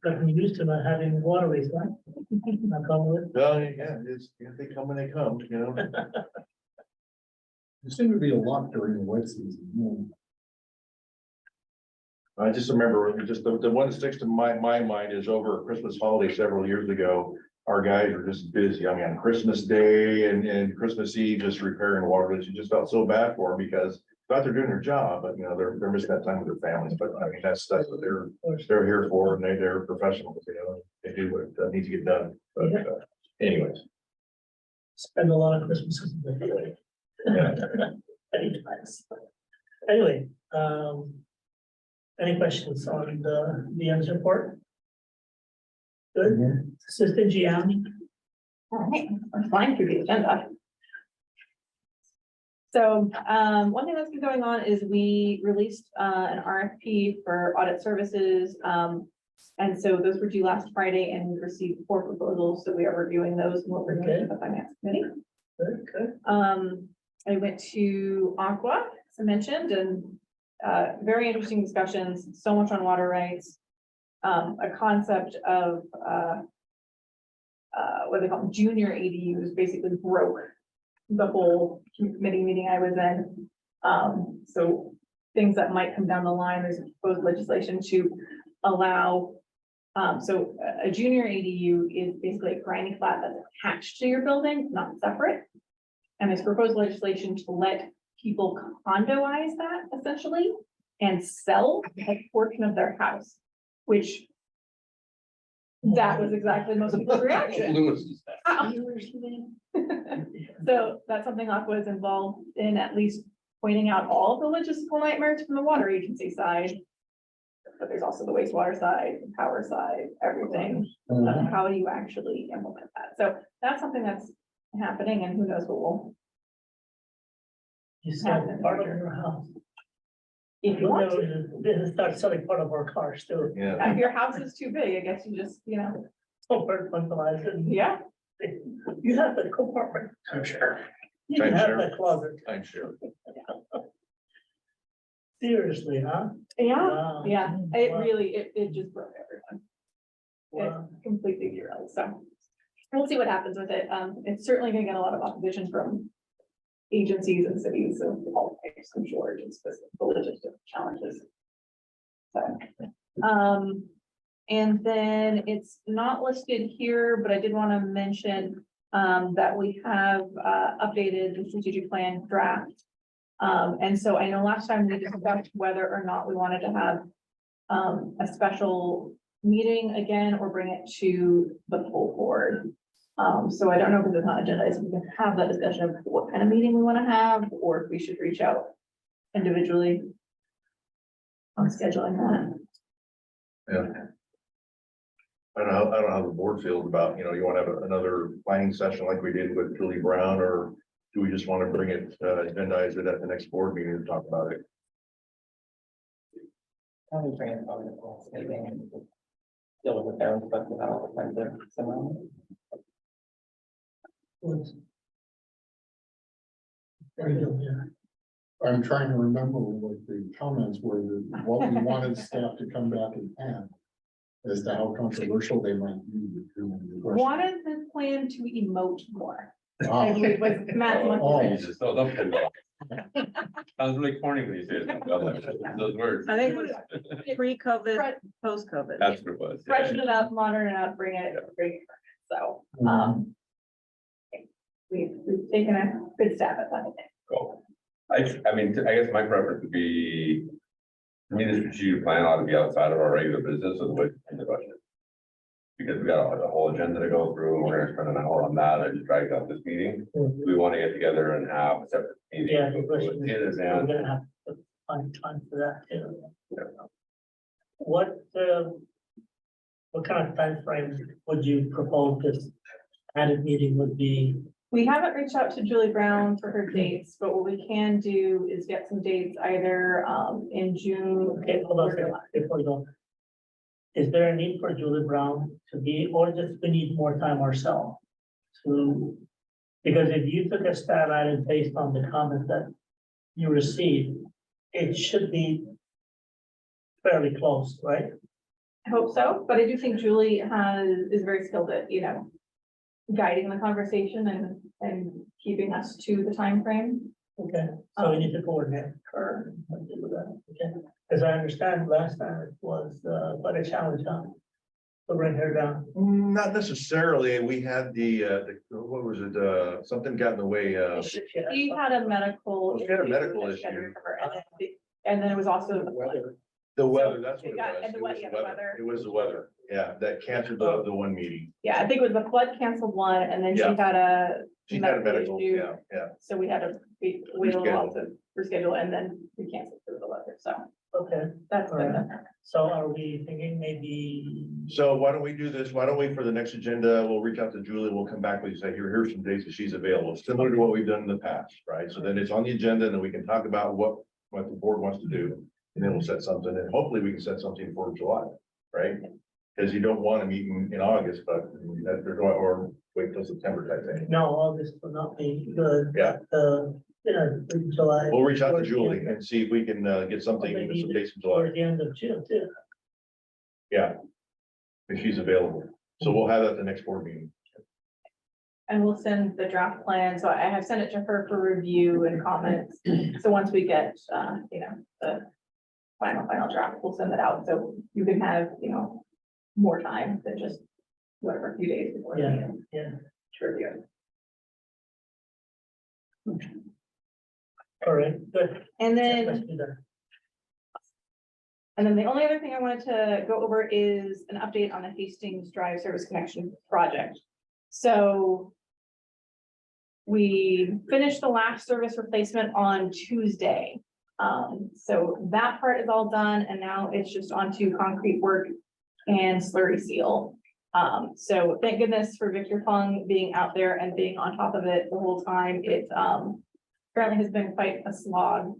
gotten used to not having waterways, right? Not going with.
Well, yeah, it's, if they come when they come, you know.
There seemed to be a lot during the wet season.
I just remember, just the one that sticks to my mind is over Christmas holiday several years ago. Our guys were just busy. I mean, on Christmas Day and Christmas Eve, just repairing waterways. You just felt so bad for them because thought they're doing their job, but you know, they're missing that time with their families. But I mean, that's what they're here for, and they're professionals, you know, they do what needs to get done. But anyways.
Spend a lot of Christmases with you. Many times. Anyway, any questions on the end report? Good, Assistant GM.
All right, we're flying through the agenda. So, one thing that's been going on is we released an RFP for audit services. And so those were due last Friday and we received 4 proposals. So we are reviewing those and we'll bring them to the finance committee.
Good.
I went to Aqua, as I mentioned, and very interesting discussions, so much on water rights. A concept of what they call junior ADUs basically broke the whole committee meeting I was in. So things that might come down the line, there's proposed legislation to allow. So a junior ADU is basically a granny flat that's attached to your building, not separate. And there's proposed legislation to let people condoize that essentially and sell a portion of their house, which that was exactly most people's reaction. So that's something Aqua is involved in, at least pointing out all of the logistical nightmares from the water agency side. But there's also the wastewater side, the power side, everything. How do you actually implement that? So that's something that's happening, and who knows what will.
You said part of your house.
If you want to.
This start selling part of our cars too.
Yeah.
If your house is too big, I guess you just,
Compartmentalize it.
yeah.
You have the compartment.
I'm sure.
You
I'm
have
sure.
the closet.
I'm sure.
Seriously, huh?
Yeah,
Wow.
yeah, it
Wow.
really, it just broke everyone.
Wow.
It completely derailed, so. We'll see what happens with it. It's certainly gonna get a lot of opposition from agencies and cities of all types, I'm sure, just because of the logistical challenges. So, and then it's not listed here, but I did want to mention that we have updated the strategic plan draft. And so I know last time we discussed whether or not we wanted to have a special meeting again or bring it to the full board. So I don't know if it's not agendized, we can have that discussion of what kind of meeting we want to have, or if we should reach out individually on scheduling that.
Yeah. I don't know how the board feels about, you want to have another planning session like we did with Julie Brown, or do we just want to bring it, agendize it at the next board meeting to talk about it?
Probably bring it on the next meeting and deal with their own stuff without the kind of someone.
Very good, yeah.
I'm trying to remember what the comments were, what we wanted staff to come back and add as to how controversial they might be.
Wanted the plan to emote more.
Ah,
I believe was Matt.
Oh.
Jesus, no, don't put it off. Sounds really corny when you say it. Those words.
I think it was pre-COVID,
Fre-
post-COVID.
That's what it was. yeah.
Freshen it up, modern it up, bring it. So, we've taken a good stab at that.
Cool. I mean, I guess my preference would be, to me, the strategic plan ought to be outside of our regular business of the budget. Because we got a whole agenda to go through, and we're gonna spend an hour on that, I just dragged out this meeting. We want to get together and have a separate meeting.
Yeah,
go
the
through it
question
in
is, we're
advance.
gonna have to find time for that too. What kind of time frame would you propose this added meeting would be?
We haven't reached out to Julie Brown for her dates, but what we can do is get some dates either in June.
Okay, hold on a second, before we go. Is there a need for Julie Brown to be, or just we need more time ourselves to Because if you took a stab at it based on the comments that you received, it should be fairly close, right?
I hope so, but I do think Julie is very skilled at, guiding the conversation and keeping us to the time frame.
Okay, so we need to coordinate her. Okay, because I understand last time it was quite a challenge, huh? To bring her down.
Not necessarily. We had what was it? Something got in the way.
She had a medical.
She had a medical
issue that
issue.
And then it was also the
Weather.
The weather, that's what it
Yeah,
was.
and the
It was
wet- yeah, the weather.
It was the weather. Yeah, that canceled the one meeting.
Yeah, I think it was the flood canceled one, and then she
Yeah.
had a.
She had a medical,
issue,
yeah.
So we had to wait a little while to reschedule, and then we canceled through the weather, so
Okay,
that's been.
so are we thinking maybe?
So why don't we do this? Why don't we, for the next agenda, we'll reach out to Julie, we'll come back with you, say, here's some dates that she's available, similar to what we've done in the past, right? So then it's on the agenda, and then we can talk about what the board wants to do. And then we'll set something, and hopefully we can set something for July, right? Because you don't want to meet in August, but they're going, or wait till September type thing.
No, August will not be good.
Yeah.
July.
We'll reach out to
towards the
Julie
end-
and see if we can get something,
maybe
some dates in
Towards
July.
the end of June too.
Yeah. If she's available. So we'll have that at the next board meeting.
And we'll send the draft plan, so I have sent it to her for review and comments. So once we get, the final draft, we'll send it out, so you can have, more time than just whatever, a few days before. the
Yeah,
meeting
yeah.
to review it.
All right, good.
And then.
Let's do that.
And then the only other thing I wanted to go over is an update on the Hastings Drive Service Connection project. So we finished the last service replacement on Tuesday. So that part is all done, and now it's just onto concrete work and slurry seal. So thank goodness for Victor Fung being out there and being on top of it the whole time. It apparently has been quite a slog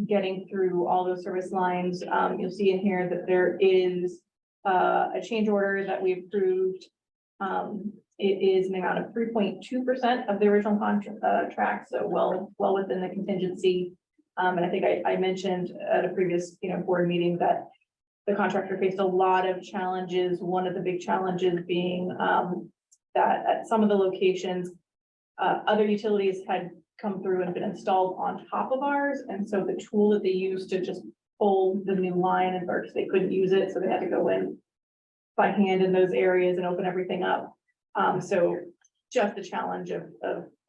getting through all those service lines. You'll see in here that there is a change order that we approved. It is an amount of 3.2% of the original contract, so well within the contingency. And I think I mentioned at a previous, board meeting that the contractor faced a lot of challenges. One of the big challenges being that at some of the locations, other utilities had come through and been installed on top of ours. And so the tool that they used to just pull the new line and works, they couldn't use it. So they had to go in by hand in those areas and open everything up. So just the challenge of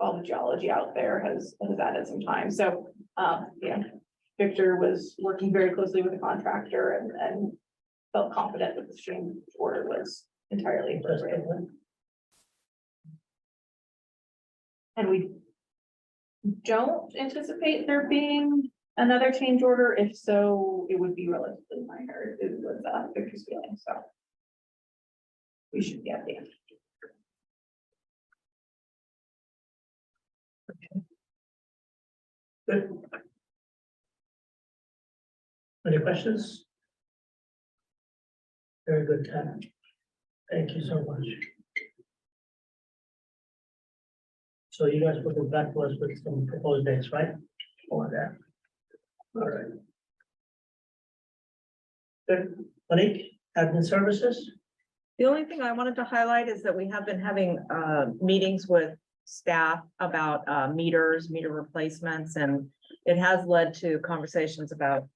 all the geology out there has added some time. So, Victor was working very closely with the contractor and felt confident that the change order was entirely appropriate. And we don't anticipate there being another change order. If so, it would be relatively minor. It was Victor's feeling, so we should be at the end.
Good. Any questions? Very good, Ken. Thank you so much. So you guys will get back to us with some proposed dates, right? For that. All right. Good. Monique, admin services?
The only thing I wanted to highlight is that we have been having meetings with staff about meter replacements, and it has led to conversations about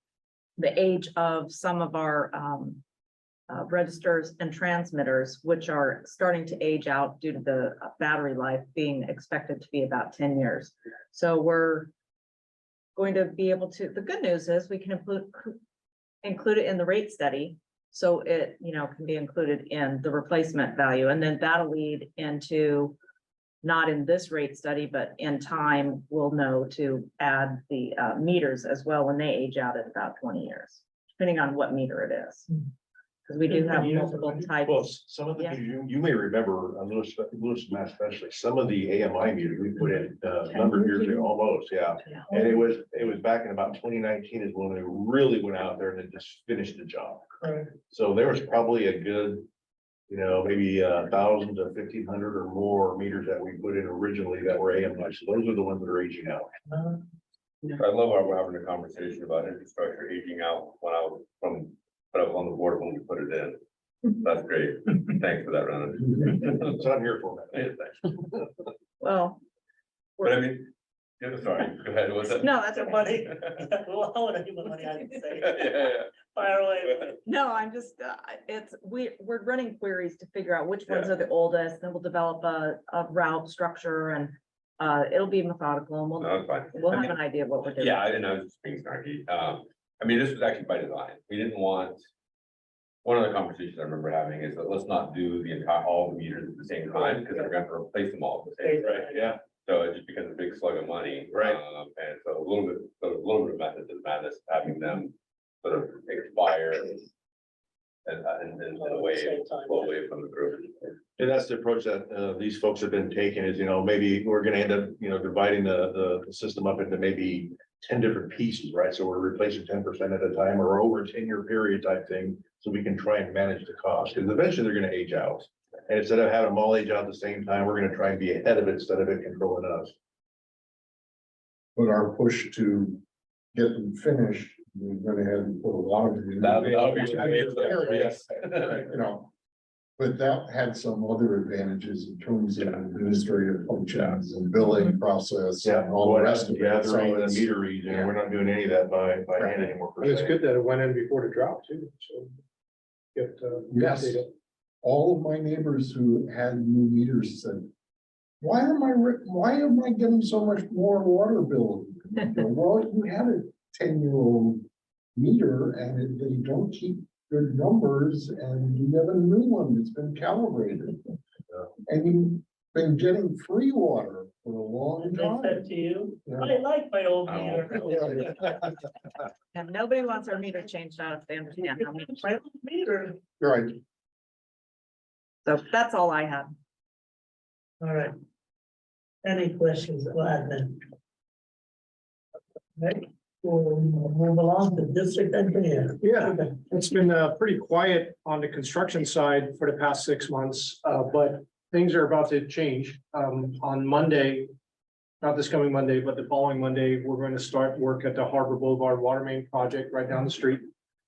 the age of some of our registers and transmitters, which are starting to age out due to the battery life being expected to be about 10 years. So we're going to be able to, the good news is we can include it in the rate study. So it, can be included in the replacement value, and then that'll lead into, not in this rate study, but in time, we'll know to add the meters as well when they age out at about 20 years, depending on what meter it is. Because we do have multiple types.
Well, some of the,
Yeah.
you may remember, Lewis, Mass especially, some of the AMI meters we put in a number of years ago, almost, yeah. And it was back in about 2019 is when we really went out there and it just finished the job.
Correct.
So there was probably a good you know, maybe 1,000 to 1,500 or more meters that we put in originally that were AMI. So those are the ones that are aging out.
I love how we're having a conversation about infrastructure aging out when I was on the board when we put it in. That's great. Thanks for that, Ron.
That's what I'm here for.
Yeah,
man.
thanks.
Well,
But I mean, yeah, sorry, go ahead, what's that?
no, that's
That's
okay.
funny. Well, I wanna hear what I have to say.
Yeah,
Fire away.
No, I'm just, we're running queries to figure out which ones
Yeah.
are the oldest, then we'll develop a route structure and it'll be methodical and
no, it's fine.
we'll
I
have
mean,
an idea of what we're doing.
Yeah, I didn't know, just being snarky. I mean, this was actually by design. We didn't want. One of the conversations I remember having is that let's not do the entire, all the meters at the same time, because we're gonna replace them all at the same time.
Right, yeah.
So it just becomes a big slug of money.
Right.
And so a little bit of method to the madness, having them sort of expire. And in a way, flow away from the group.
And that's the approach that these folks have been taking is, you know, maybe we're gonna end up, you know, dividing the system up into maybe 10 different pieces, right? So we're replacing 10% at a time or over a 10-year period type thing, so we can try and manage the cost, because eventually they're gonna age out. And instead of having them all age out at the same time, we're gonna try and be ahead of it instead of it controlling us.
But our push to get them finished, we went ahead and put a lot of. them in.
Yes.
You know, but that had some other advantages in terms of administrative functions and billing process and all the rest of it.
Gathering
So
and
it's-
meter reading, and we're not doing any of that by hand anymore. per
It's
se.
good that it went in before the drought too, so. Get,
Yes.
updated.
All of my neighbors who had new meters said, why am I getting so much more water bill? You know, well, you had a 10-year-old meter and they don't keep good numbers and you have a new one that's been calibrated. And you've been getting free water for a long
And they
time.
said to you,
Yeah.
I like my old
Oh.
meter.
And nobody wants our meter changed out if they understand how many.
My old meter.
Right.
So that's all I had.
All right. Any questions or admin? Right, we'll move along to district engineer.
Yeah, it's been pretty quiet on the construction side for the past 6 months, but things are about to change. On Monday, not this coming Monday, but the following Monday, we're going to start work at the Harbor Boulevard Water Main project right down the street.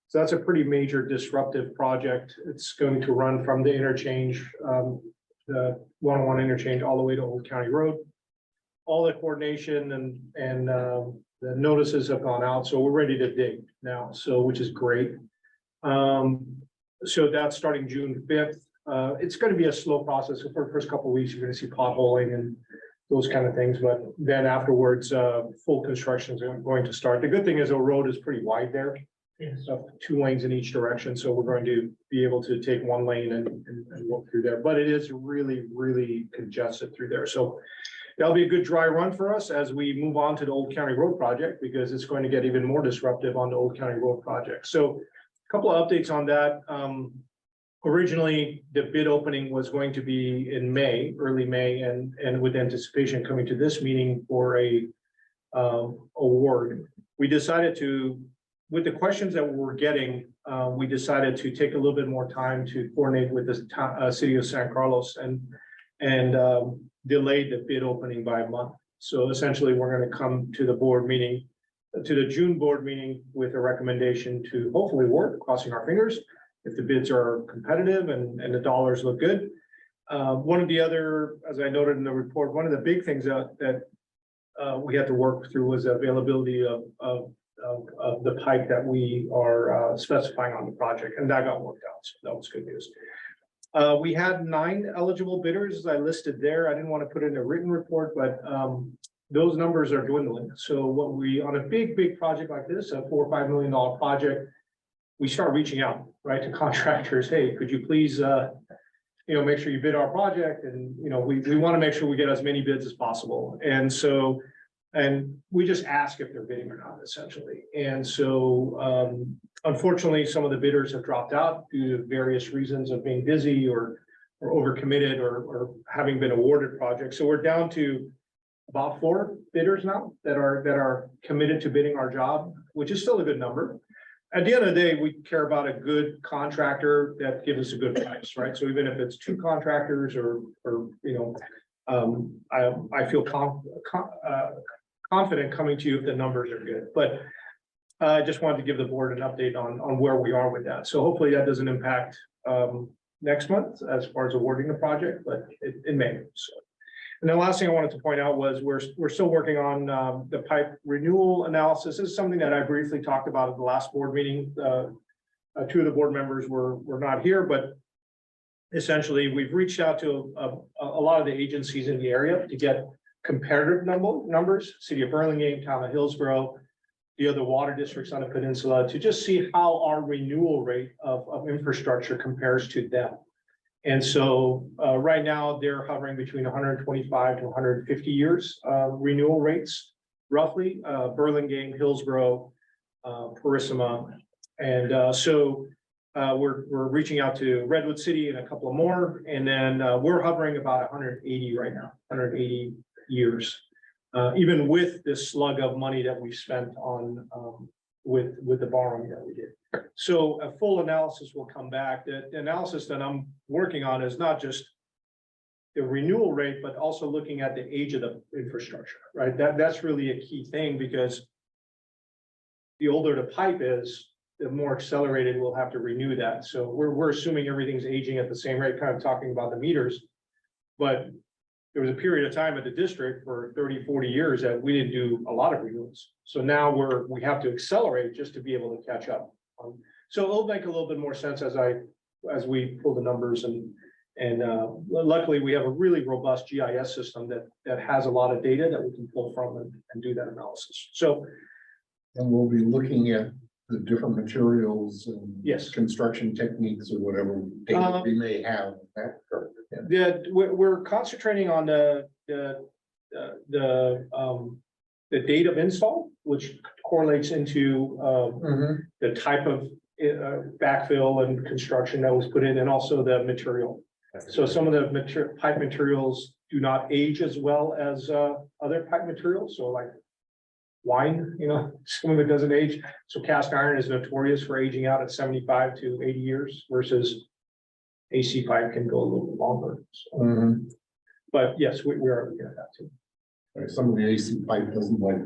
So that's a pretty major disruptive project. It's going to run from the interchange, the 101 interchange all the way to Old County Road. All the coordination and the notices have gone out, so we're ready to dig now, so which is great. So that's starting June 5th. It's gonna be a slow process. So for the first couple of weeks, you're gonna see potholing and those kind of things, but then afterwards, full construction is going to start. The good thing is the road is pretty wide there.
Yes.
So 2 lanes in each direction, so we're going to be able to take 1 lane and walk through there, but it is really congested through there, so. That'll be a good dry run for us as we move on to the Old County Road project, because it's going to get even more disruptive on the Old County Road project. So a couple of updates on that. Originally, the bid opening was going to be in May, early May, and with anticipation coming to this meeting for a award. We decided to, with the questions that we were getting, we decided to take a little bit more time to coordinate with the city of San Carlos and delayed the bid opening by a month. So essentially, we're going to come to the board meeting, to the June board meeting with a recommendation to hopefully award, crossing our fingers, if the bids are competitive and the dollars look good. One of the other, as I noted in the report, one of the big things that we had to work through was availability of the pipe that we are specifying on the project, and that got worked out. So that was good news. We had 9 eligible bidders, as I listed there. I didn't want to put it in a written report, but those numbers are dwindling. So what we, on a big project like this, a $4 or $5 million project, we start reaching out, right, to contractors. Hey, could you please, make sure you bid our project? And, we want to make sure we get as many bids as possible. And so, and we just ask if they're bidding or not, essentially. And so, unfortunately, some of the bidders have dropped out due to various reasons of being busy or overcommitted or having been awarded projects. So we're down to about 4 bidders now that are committed to bidding our job, which is still a good number. at the end of the day, we care about a good contractor that gives us a good price, right? So even if it's two contractors or, I feel confident coming to you if the numbers are good, but I just wanted to give the board an update on where we are with that. So hopefully that doesn't impact, next month as far as awarding the project, but it may, so. And the last thing I wanted to point out was we're still working on the pipe renewal analysis. This is something that I briefly talked about at the last board meeting. Two of the board members were not here, but essentially we've reached out to a lot of the agencies in the area to get comparative numbers, City of Burlingame, Town of Hillsborough, the other water districts on the peninsula, to just see how our renewal rate of infrastructure compares to them. And so right now they're hovering between 125 to 150 years renewal rates, roughly, Burlingame, Hillsborough, Purissima. And so we're reaching out to Redwood City and a couple of more. And then we're hovering about 180 right now, 180 years. Even with this slug of money that we spent on with the borrowing that we did. So a full analysis will come back. The analysis that I'm working on is not just the renewal rate, but also looking at the age of the infrastructure, right? That's really a key thing, because the older the pipe is, the more accelerated we'll have to renew that. So we're assuming everything's aging at the same rate, kind of talking about the meters. But there was a period of time at the district for 30, 40 years that we didn't do a lot of renewals. So now we have to accelerate just to be able to catch up. So it'll make a little bit more sense as we pull the numbers, and luckily we have a really robust GIS system that has a lot of data that we can pull from and do that analysis. So,
and we'll be looking at the different materials and
yes,
construction techniques or whatever data we may have.
We're concentrating on the date of install, which correlates into the type of backfill and construction that was put in, and also the material. So some of the pipe materials do not age as well as other pipe materials. So like wine, some of it doesn't age. So cast iron is notorious for aging out at 75 to 80 years versus AC pipe can go a little bit longer. So, but yes, we are looking at that too.
Some of the AC pipe doesn't like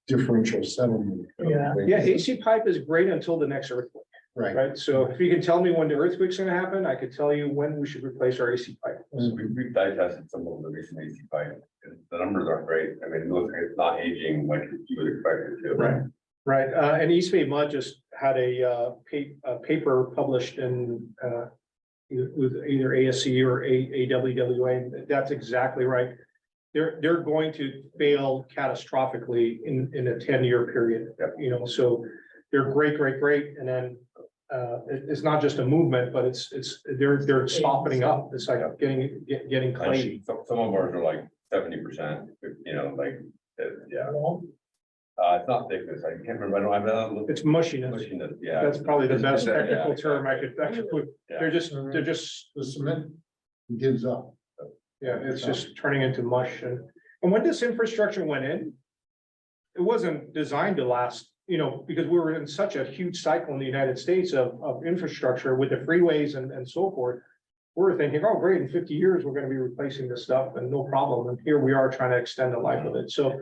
differential settlement.
Yeah, AC pipe is great until the next earthquake. Right. So if you can tell me when the earthquake's gonna happen, I could tell you when we should replace our AC pipe.
We've dye tested some of the recent AC pipe, and the numbers aren't great. I mean, it looks like it's not aging like you would expect it to.
Right. And East Bay Mud just had a paper published in with either ASC or AWWA. That's exactly right. They're going to fail catastrophically in a 10-year period. So they're great, and then it's not just a movement, but they're softening up. It's like getting clayey.
Some of ours are like 70%, yeah. It's not thickness. I can't remember. I don't have.
It's mushiness.
Yeah.
That's probably the best technical term I could put.
Yeah.
They're just
The cement gives up.
yeah, it's just turning into mush. And when this infrastructure went in, it wasn't designed to last, because we were in such a huge cycle in the United States of infrastructure with the freeways and so forth. We're thinking, oh, great, in 50 years, we're going to be replacing this stuff and no problem. And here we are trying to extend the life of it. So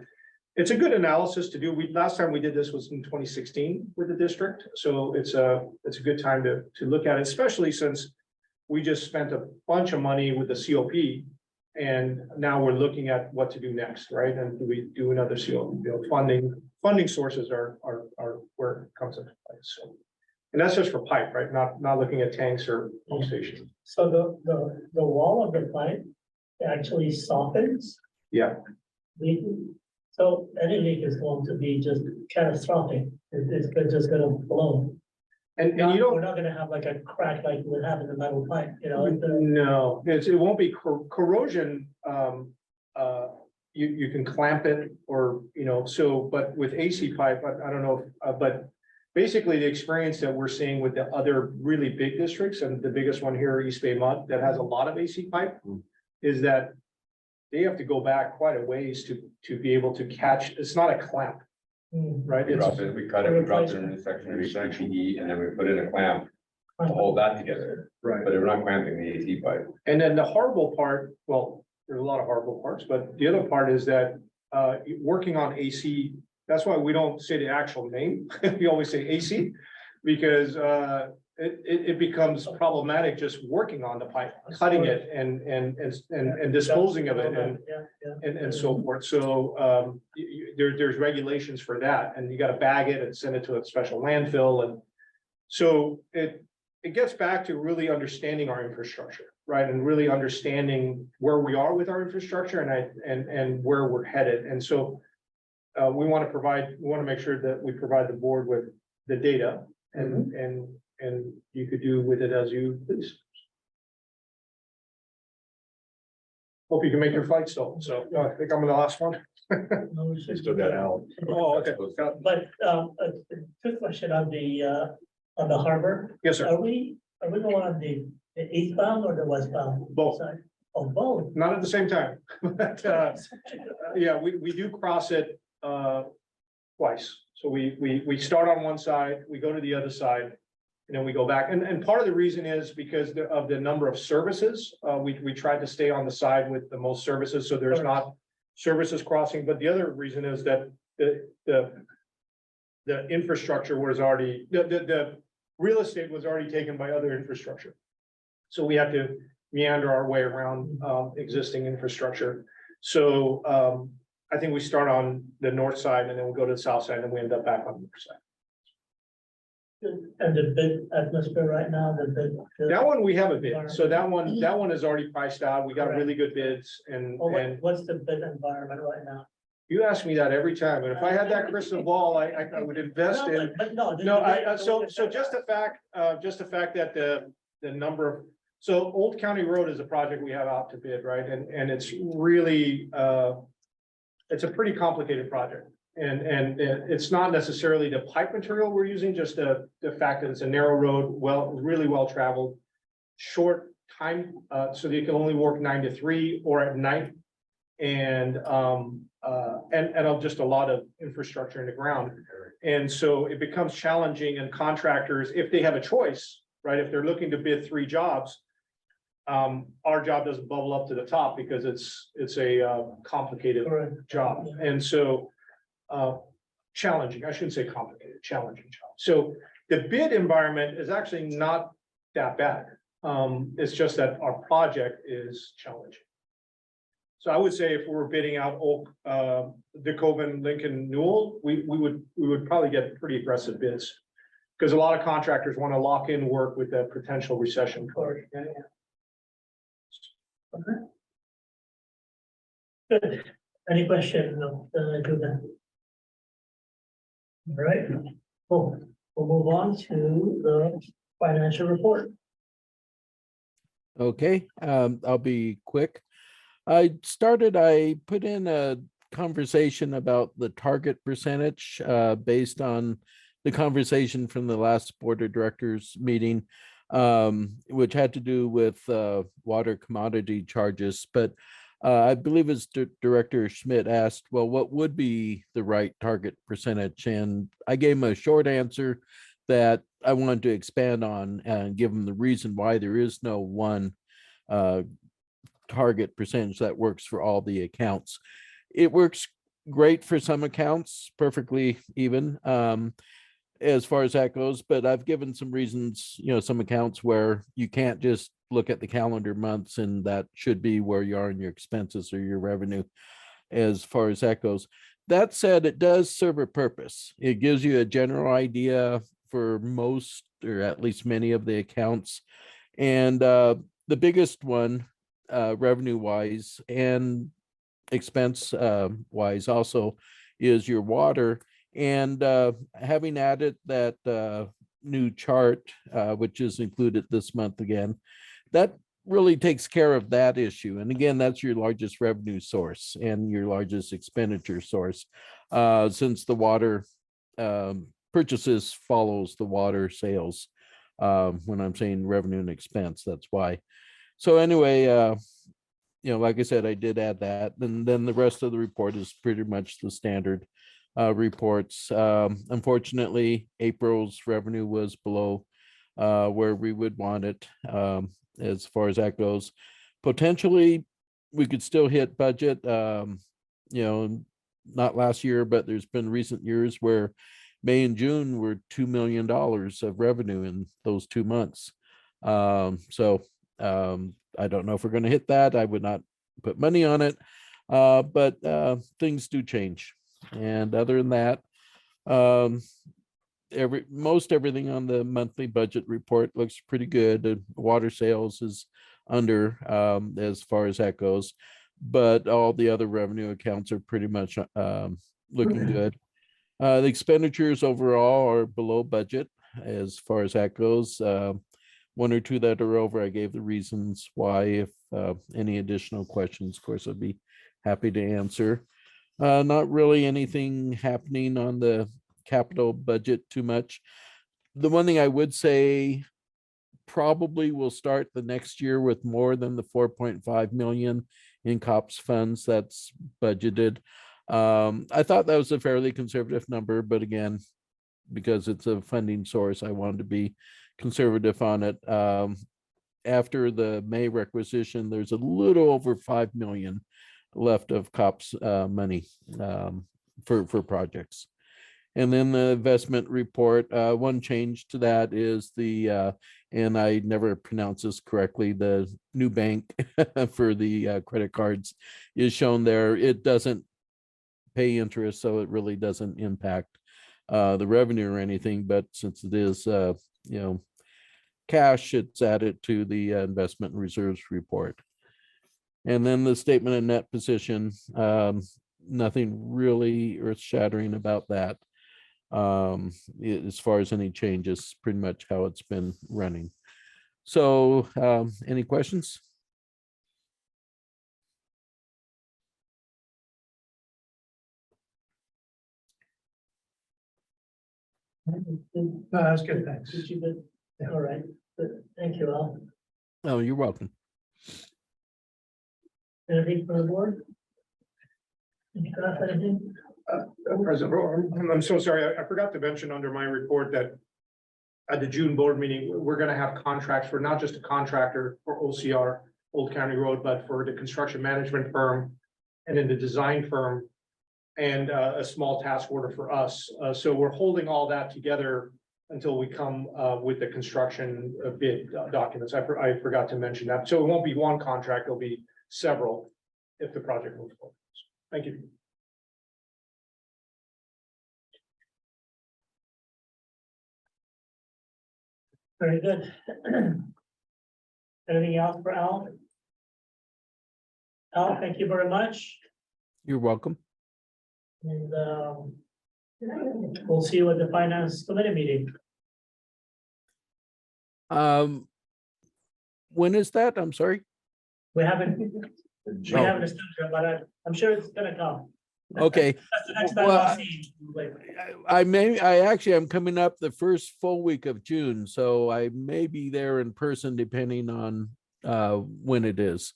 it's a good analysis to do. Last time we did this was in 2016 with the district. So it's a good time to look at it, especially since we just spent a bunch of money with the COP. And now we're looking at what to do next, right? And do we do another COP? Funding sources are where it comes into place. So, and that's just for pipe, right? Not looking at tanks or pump stations.
So the wall of the pipe actually softens.
Yeah.
So any leak is going to be just catastrophic. It's just gonna blow.
And
We're not gonna have like a crack like we have in the metal pipe,
No, it won't be corrosion. You can clamp it or, but with AC pipe, I don't know, but basically the experience that we're seeing with the other really big districts, and the biggest one here, East Bay Mud, that has a lot of AC pipe, is that they have to go back quite a ways to be able to catch. It's not a clamp. right?
We
It's,
dropped it, we cut it, we dropped it in the section of HDPE, and then we put in a clamp to hold that together,
right.
but we're not clamping the AC pipe.
And then the horrible part, well, there's a lot of horrible parts, but the other part is that working on AC, that's why we don't say the actual name. We always say AC, because it becomes problematic just working on the pipe, cutting it and disposing of it and so forth. So there's regulations for that, and you gotta bag it and send it to a special landfill. And so it gets back to really understanding our infrastructure, right? And really understanding where we are with our infrastructure and where we're headed. And so we want to make sure that we provide the board with the data and you could do with it as you please. Hope you can make your flight still. So I think I'm the last one.
They still got out.
Oh, okay.
But quick question on the harbor.
Yes, sir.
Are we going on the eastbound or the westbound?
Both.
side? Oh, both.
Not at the same time. But yeah, we do cross it twice. So we start on one side, we go to the other side, and then we go back. And part of the reason is because of the number of services. We tried to stay on the side with the most services, so there's not services crossing. But the other reason is that the infrastructure was already, the real estate was already taken by other infrastructure. So we have to meander our way around existing infrastructure. So I think we start on the north side and then we'll go to the south side and we end up back on the north side.
And the bid atmosphere right now, the bid.
That one, we have a bid. So that one is already priced out. We got really good bids and
What's the bid environment right now?
you ask me that every time. And if I had that crystal ball, I would invest
No,
in.
but no.
No, so just the fact that the number of, so Old County Road is a project we have out to bid, right? And it's really, it's a pretty complicated project. And it's not necessarily the pipe material we're using, just the fact that it's a narrow road, really well traveled, short time, so that you can only work 9 to 3 or at night. And just a lot of infrastructure in the ground. And so it becomes challenging, and contractors, if they have a choice, right, if they're looking to bid 3 jobs, our job doesn't bubble up to the top because it's a complicated job. And so challenging, I shouldn't say complicated, challenging job. So the bid environment is actually not that bad. It's just that our project is challenging. So I would say if we were bidding out Oak, DeKalb, Lincoln, Newell, we would probably get pretty aggressive bids. Because a lot of contractors want to lock in work with the potential recession code.
Okay. Good. Any questions? No, do that. All right, cool. We'll move on to the financial report.
Okay, I'll be quick. I put in a conversation about the target percentage based on the conversation from the last board of directors meeting, which had to do with water commodity charges. But I believe as Director Schmidt asked, well, what would be the right target percentage? And I gave him a short answer that I wanted to expand on and give him the reason why there is no one target percentage that works for all the accounts. It works great for some accounts, perfectly even as far as that goes, but I've given some reasons, some accounts where you can't just look at the calendar months and that should be where you are in your expenses or your revenue as far as that goes. That said, it does serve a purpose. It gives you a general idea for most, or at least many of the accounts. And the biggest one, revenue wise and expense wise also, is your water. And having added that new chart, which is included this month again, that really takes care of that issue. And again, that's your largest revenue source and your largest expenditure source, since the water purchases follows the water sales. When I'm saying revenue and expense, that's why. So anyway, like I said, I did add that, and then the rest of the report is pretty much the standard reports. Unfortunately, April's revenue was below where we would want it as far as that goes. Potentially, we could still hit budget. Not last year, but there's been recent years where May and June were $2 million of revenue in those 2 months. I don't know if we're going to hit that. I would not put money on it, but things do change. And other than that, most everything on the monthly budget report looks pretty good. Water sales is under as far as that goes, but all the other revenue accounts are pretty much looking good. The expenditures overall are below budget as far as that goes. One or two that are over, I gave the reasons why. If any additional questions, of course, I'd be happy to answer. Not really anything happening on the capital budget too much. The one thing I would say, probably will start the next year with more than the 4.5 million in COPS funds that's budgeted. I thought that was a fairly conservative number, but again, because it's a funding source, I wanted to be conservative on it. After the May requisition, there's a little over 5 million left of COPS money for projects. And then the investment report, one change to that is the, and I never pronounce this correctly, the new bank for the credit cards is shown there. It doesn't pay interest, so it really doesn't impact the revenue or anything, but since it is, cash, it's added to the investment reserves report. And then the statement of net position, nothing really earth shattering about that. As far as any changes, pretty much how it's been running. So any questions?
No, that's good, thanks.
Did you good? All right, good. Thank you all.
Oh, you're welcome.
Anything from the board? Anything?
President, I'm so sorry. I forgot to mention under my report that at the June board meeting, we're gonna have contracts for not just a contractor for OCR, Old County Road, but for the construction management firm and then the design firm and a small task order for us. So we're holding all that together until we come with the construction bid documents. I forgot to mention that. So it won't be one contract, it'll be several if the project moves forward. Thank you.
Very good. Anything else for Al? Al, thank you very much.
You're welcome.
And we'll see you at the finance committee meeting.
When is that? I'm sorry.
We haven't established it, but I'm sure it's gonna come.
Okay.
That's the next time
Well,
I'll see you. Like,
I'm coming up the first full week of June, so I may be there in person depending on when it is.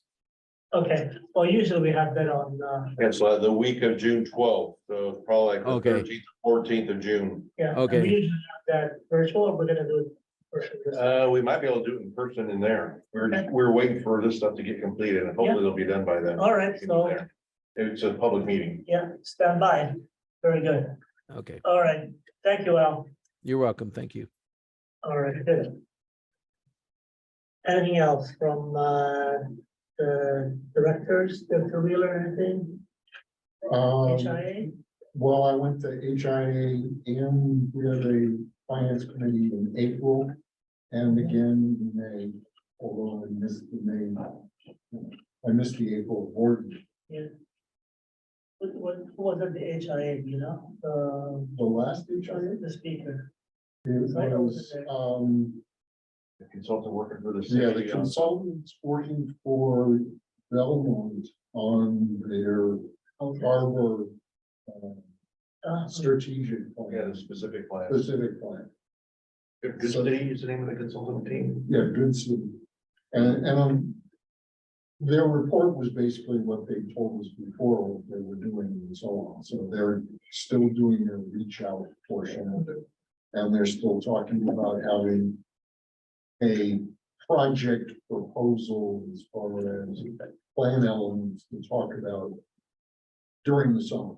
okay, well, usually we have that on,
It's the week of June 12th, so it's probably like the
Okay.
13th, 14th of June.
yeah. and
Okay.
We usually have that virtual, or we're gonna do it virtual.
We might be able to do it in person in there. We're waiting for this stuff to get completed and hopefully it'll be done by then.
All right, so,
It's a public meeting.
yeah, stand by. Very good.
Okay.
All right, thank you, Al.
You're welcome. Thank you.
All right, good. Anything else from the directors, Dr. Wheeler, anything? HIA?
Well, I went to HIA and we had a finance committee in April and again in May, although I missed the May. I missed the April board.
Yeah. What was it, the HIA, you know,
The last HIA,
the speaker?
it was,
The consultant working for the
yeah, the
city.
consultants working for Belmont on their harbor strategic
Yeah,
plan,
the specific plan.
specific plan.
Good City is the name of the consultant team.
Yeah, good city. And their report was basically what they told us before, what they were doing and so on. So they're still doing their reach out portion of it. And they're still talking about having a project proposal as far as plan elements to talk about during the summer.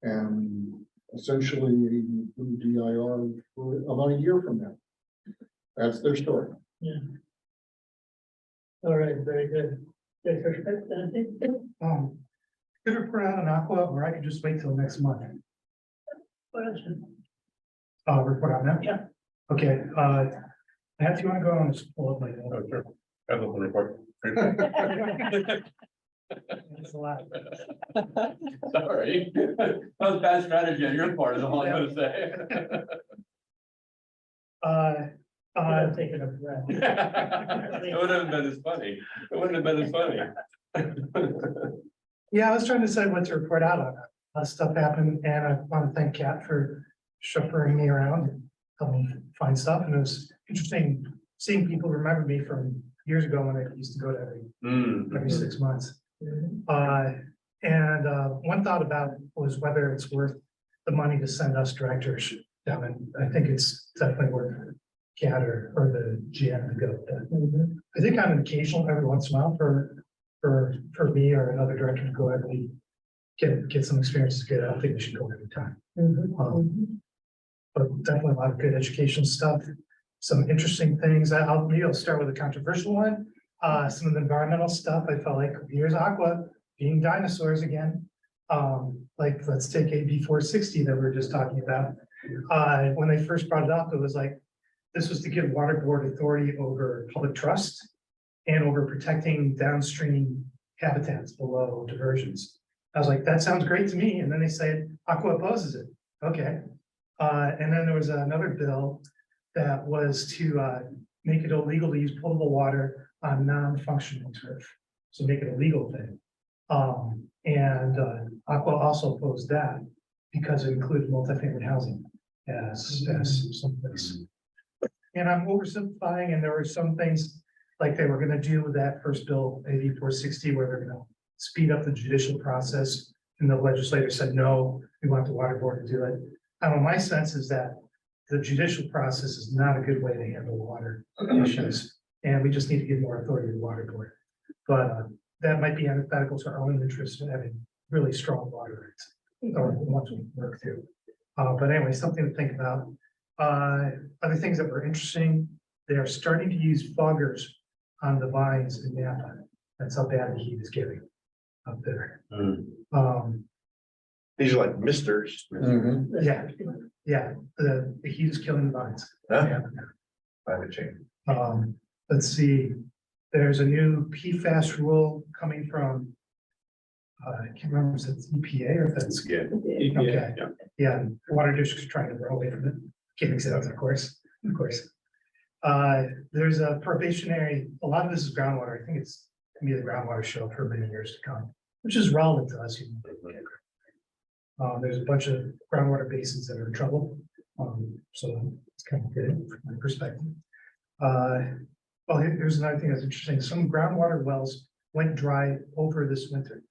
And essentially do DIR for about a year from now. That's their story.
Yeah. All right, very good. Director Schmidt, anything?
Could report out on Aqua, or I could just wait till next month. Report on that?
Yeah.
Okay, Matt, you wanna go on just pull up my note?
Oh, sure. Have a report.
It's a lot.
Sorry. That was bad strategy on your part, is all I'm gonna say.
I'm taking a breath.
It wouldn't have been as funny. It wouldn't have been as funny.
Yeah, I was trying to decide what to report out on. A lot of stuff happened, and I want to thank Kat for chauffeuring me around and helping me find stuff. And it was interesting seeing people remember me from years ago when I used to go to every 6 months. One thought about it was whether it's worth the money to send us directors down, and I think it's definitely worth Kat or the GM to go. I think I'm an occasional every once in a while for me or another director to go every get some experience. Good. I don't think we should go every time. But definitely a lot of good educational stuff. Some interesting things. I'll start with a controversial one. Some of the environmental stuff. I felt like here's Aqua being dinosaurs again. Like let's take AB 460 that we were just talking about. When they first brought it up, it was like this was to give water board authority over public trust and over protecting downstream habitats below diversions. I was like, that sounds great to me. And then they said Aqua opposes it. Okay. And then there was another bill that was to make it illegal to use potable water on non-functional turf. So make it a legal thing. Aqua also opposed that because it included multifamily housing as someplace. And I'm oversimplifying, and there were some things like they were gonna do with that first bill, AB 460, where they're gonna speed up the judicial process. And the legislator said, no, we want the water board to do it. My sense is that the judicial process is not a good way to handle water issues. And we just need to give more authority to the water board. But that might be antithetical to our own interest in having really strong water rights. Or once we work through. But anyway, something to think about. Other things that were interesting, they are starting to use foggers on the vines in Napa. That's how bad the heat is getting up there.
These are like misters.
Yeah, the heat is killing the vines.
Huh? Climate change.
Let's see, there's a new PFAS rule coming from, I can't remember if it's EPA or if that's.
Yeah.
Okay, yeah, water districts are trying to run away from it. Can't accept it, of course. There's a probationary, a lot of this is groundwater. I think it's gonna be the groundwater show for many years to come, which is relevant to us. There's a bunch of groundwater basins that are in trouble. So it's kind of good from my perspective. Well, here's another thing that's interesting. Some groundwater wells went dry over this winter.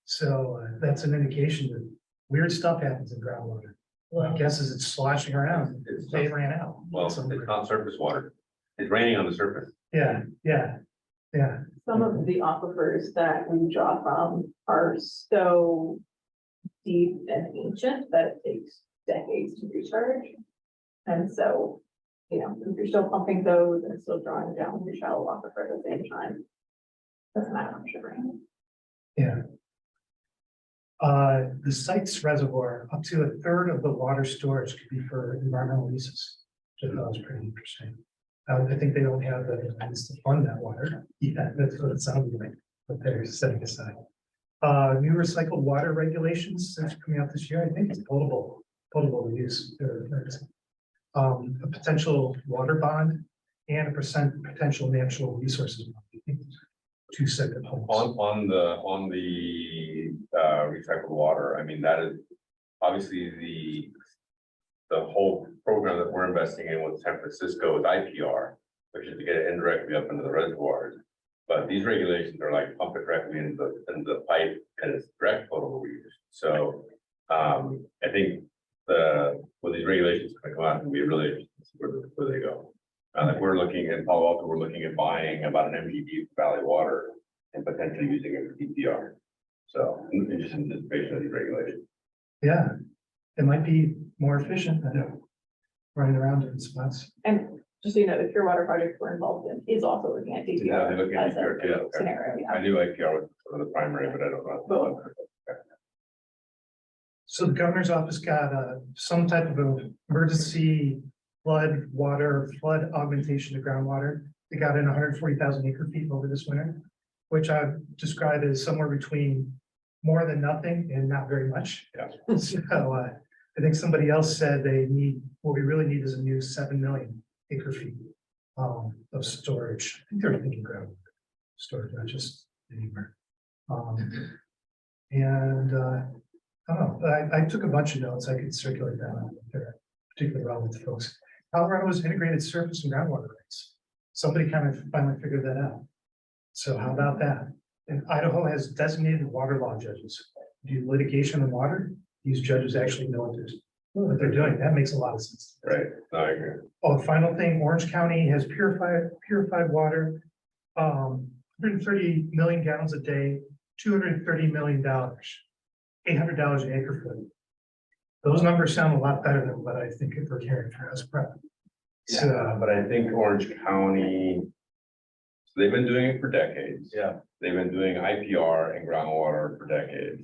So that's an indication that weird stuff happens in groundwater. My guess is it's sloshing around. They ran out.
Well, it's not surface water. It's raining on the surface.
Yeah.
Some of the aquifers that we draw from are so deep and ancient that it takes decades to recharge. And so, if you're still pumping those and still drawing down your shallow aquifer at the same time, that's not option, right?
Yeah. The site's reservoir, up to a third of the water storage could be for environmental uses. Which I thought was pretty interesting. I think they don't have the means to fund that water. Yeah, that's what it sounds like, but they're setting aside. New recycled water regulations that's coming out this year. I think it's potable use. A potential water bond and a potential natural resources bond. Two separate homes.
On the recycled water, I mean, that is obviously the whole program that we're investing in with San Francisco is IPR, which is to get it indirectly up into the reservoirs. But these regulations are like pump it directly into the pipe and it's direct potable use. So, I think when these regulations come out, it'll be really interesting to see where they go. Like we're looking in Palo Alto, we're looking at buying about an MGD for Valley Water and potentially using it for DPR. So, in just anticipation of these regulations.
Yeah, it might be more efficient than running around in spots.
And just so you know, the Pure Water project we're involved in is also looking at
Yeah, they're
DPR
looking at
as a
DPR too. Okay.
scenario, yeah.
I knew IPR was sort of the primary, but I don't know.
So the governor's office got some type of emergency flood augmentation to groundwater. They got in 140,000 acre feet over this winter, which I describe as somewhere between more than nothing and not very much.
Yeah.
So I think somebody else said what we really need is a new 7 million acre feet of storage. I think they're thinking groundwater storage, not just anywhere. I don't know, I took a bunch of notes. I could circulate that on there, particularly relevant to folks. Colorado's integrated surface and groundwater rights. Somebody kind of finally figured that out. So how about that? And Idaho has designated water law judges. Do litigation on water, these judges actually know what they're doing. That makes a lot of sense.
Right, no, I agree.
Oh, the final thing, Orange County has purified water, 130 million gallons a day, $230 million, $800 an acre foot. Those numbers sound a lot better than what I think we're hearing for us.
Yeah, but I think Orange County, so they've been doing it for decades.
Yeah.
They've been doing IPR and groundwater for decades.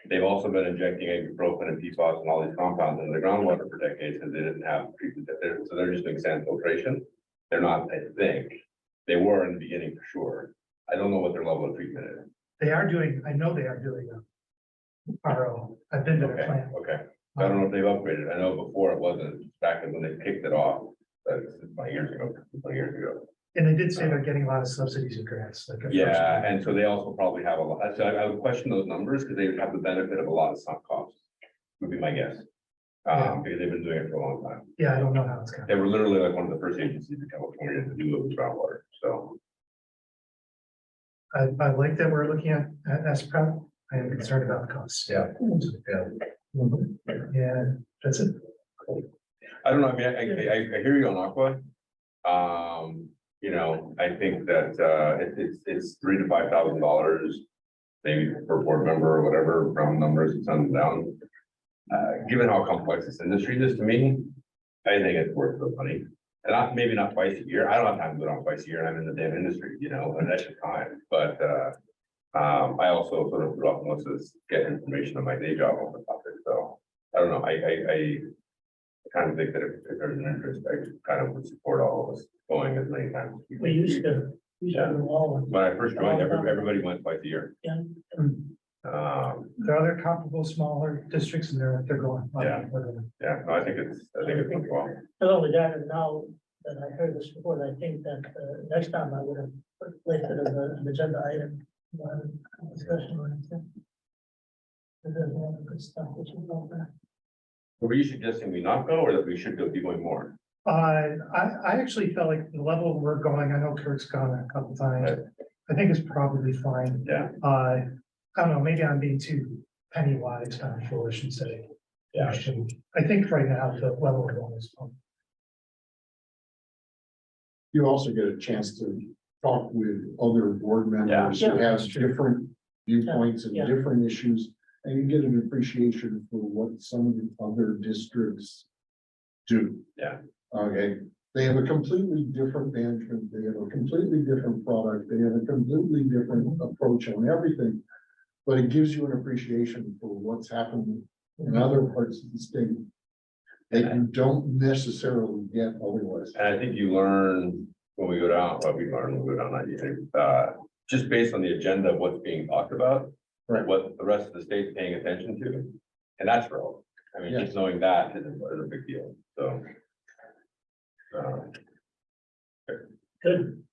They've also been injecting ibuprofen and PFAS and all these compounds into the groundwater for decades because they didn't have treatment. So they're just doing sand filtration. They're not, I think, they were in the beginning for sure. I don't know what their level of treatment is.
They are doing, I know they are doing RO. I've been to their
Okay,
plant.
okay. I don't know if they've upgraded. I know before it wasn't, back when they kicked it off, 20 years ago.
And they did say they're getting a lot of subsidies and grants. Like
Yeah, and so they also probably have a lot, so I would question those numbers because they would have the benefit of a lot of sunk costs, would be my guess. Because they've been doing it for a long time.
Yeah, I don't know how it's going.
They were literally like one of the first agencies in California to do it with groundwater, so.
I like that we're looking at SPREP. I am concerned about the costs.
Yeah.
Yeah, that's it.
I don't know, I mean, I hear you on Aqua. You know, I think that it's $3,000 to $5,000. Maybe per board member or whatever, round numbers, it's on down. Given how complex this industry is to me, I think it's worth the money. And maybe not twice a year. I don't have time to do it on twice a year. I'm in the damn industry, you know, and that's just time. But I also sort of grew up most of this, get information on my day job on the topic. So I don't know. I kind of think that if there's an interest, I kind of would support all of us going as many times.
We used to do all of them.
When I first joined, everybody went twice a year.
Yeah.
There are other comparable smaller districts and they're going.
Yeah. No, I think it's well.
Not only that, and now that I heard this before, I think that next time I would have placed it as an agenda item. Discussion or anything. There's a lot of good stuff that you brought back.
Were you suggesting we not go or that we should be going more?
I actually felt like the level we're going, I know Kirk's gone a couple times. I think it's probably fine.
Yeah.
I don't know, maybe I'm being too penny wise, kind of foolish and say.
Yeah.
I think right now the level we're going is fine.
You also get a chance to talk with other board members who
Yeah.
have different viewpoints and
Yeah.
different issues. And you get an appreciation for what some of the other districts do.
Yeah.
Okay, they have a completely different management, they have a completely different product, they have a completely different approach on everything. But it gives you an appreciation for what's happening in other parts of the state that you don't necessarily get otherwise.
And I think you learn when we go down, just based on the agenda of what's being talked about.
Right.
What the rest of the state's paying attention to, and that's relevant. I mean,
Yes.
just knowing that is a big deal, so.
Good,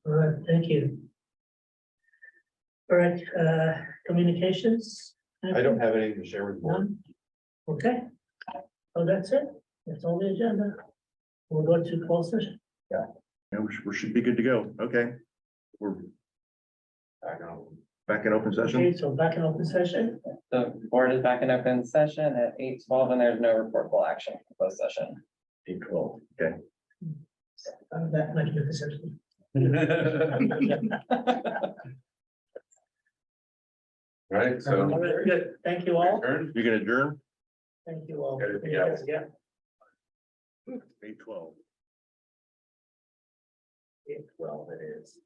all right, thank you. All right, communications?
I don't have anything to share with the board.
None? Okay. Oh, that's it. That's all the agenda. We'll go to closed session.
We should be good to go. Okay. We're Back in open
Okay,
session.
so back in open session.
The board is back in open session at 8:12 and there's no reportable action for closed session.
8:12, okay.
That might be the session.
Right, so.
All right, good. Thank you all.
You gonna adjourn?
Thank you all.
Gotta be
Yes, yeah.
8:12.
Well, it is.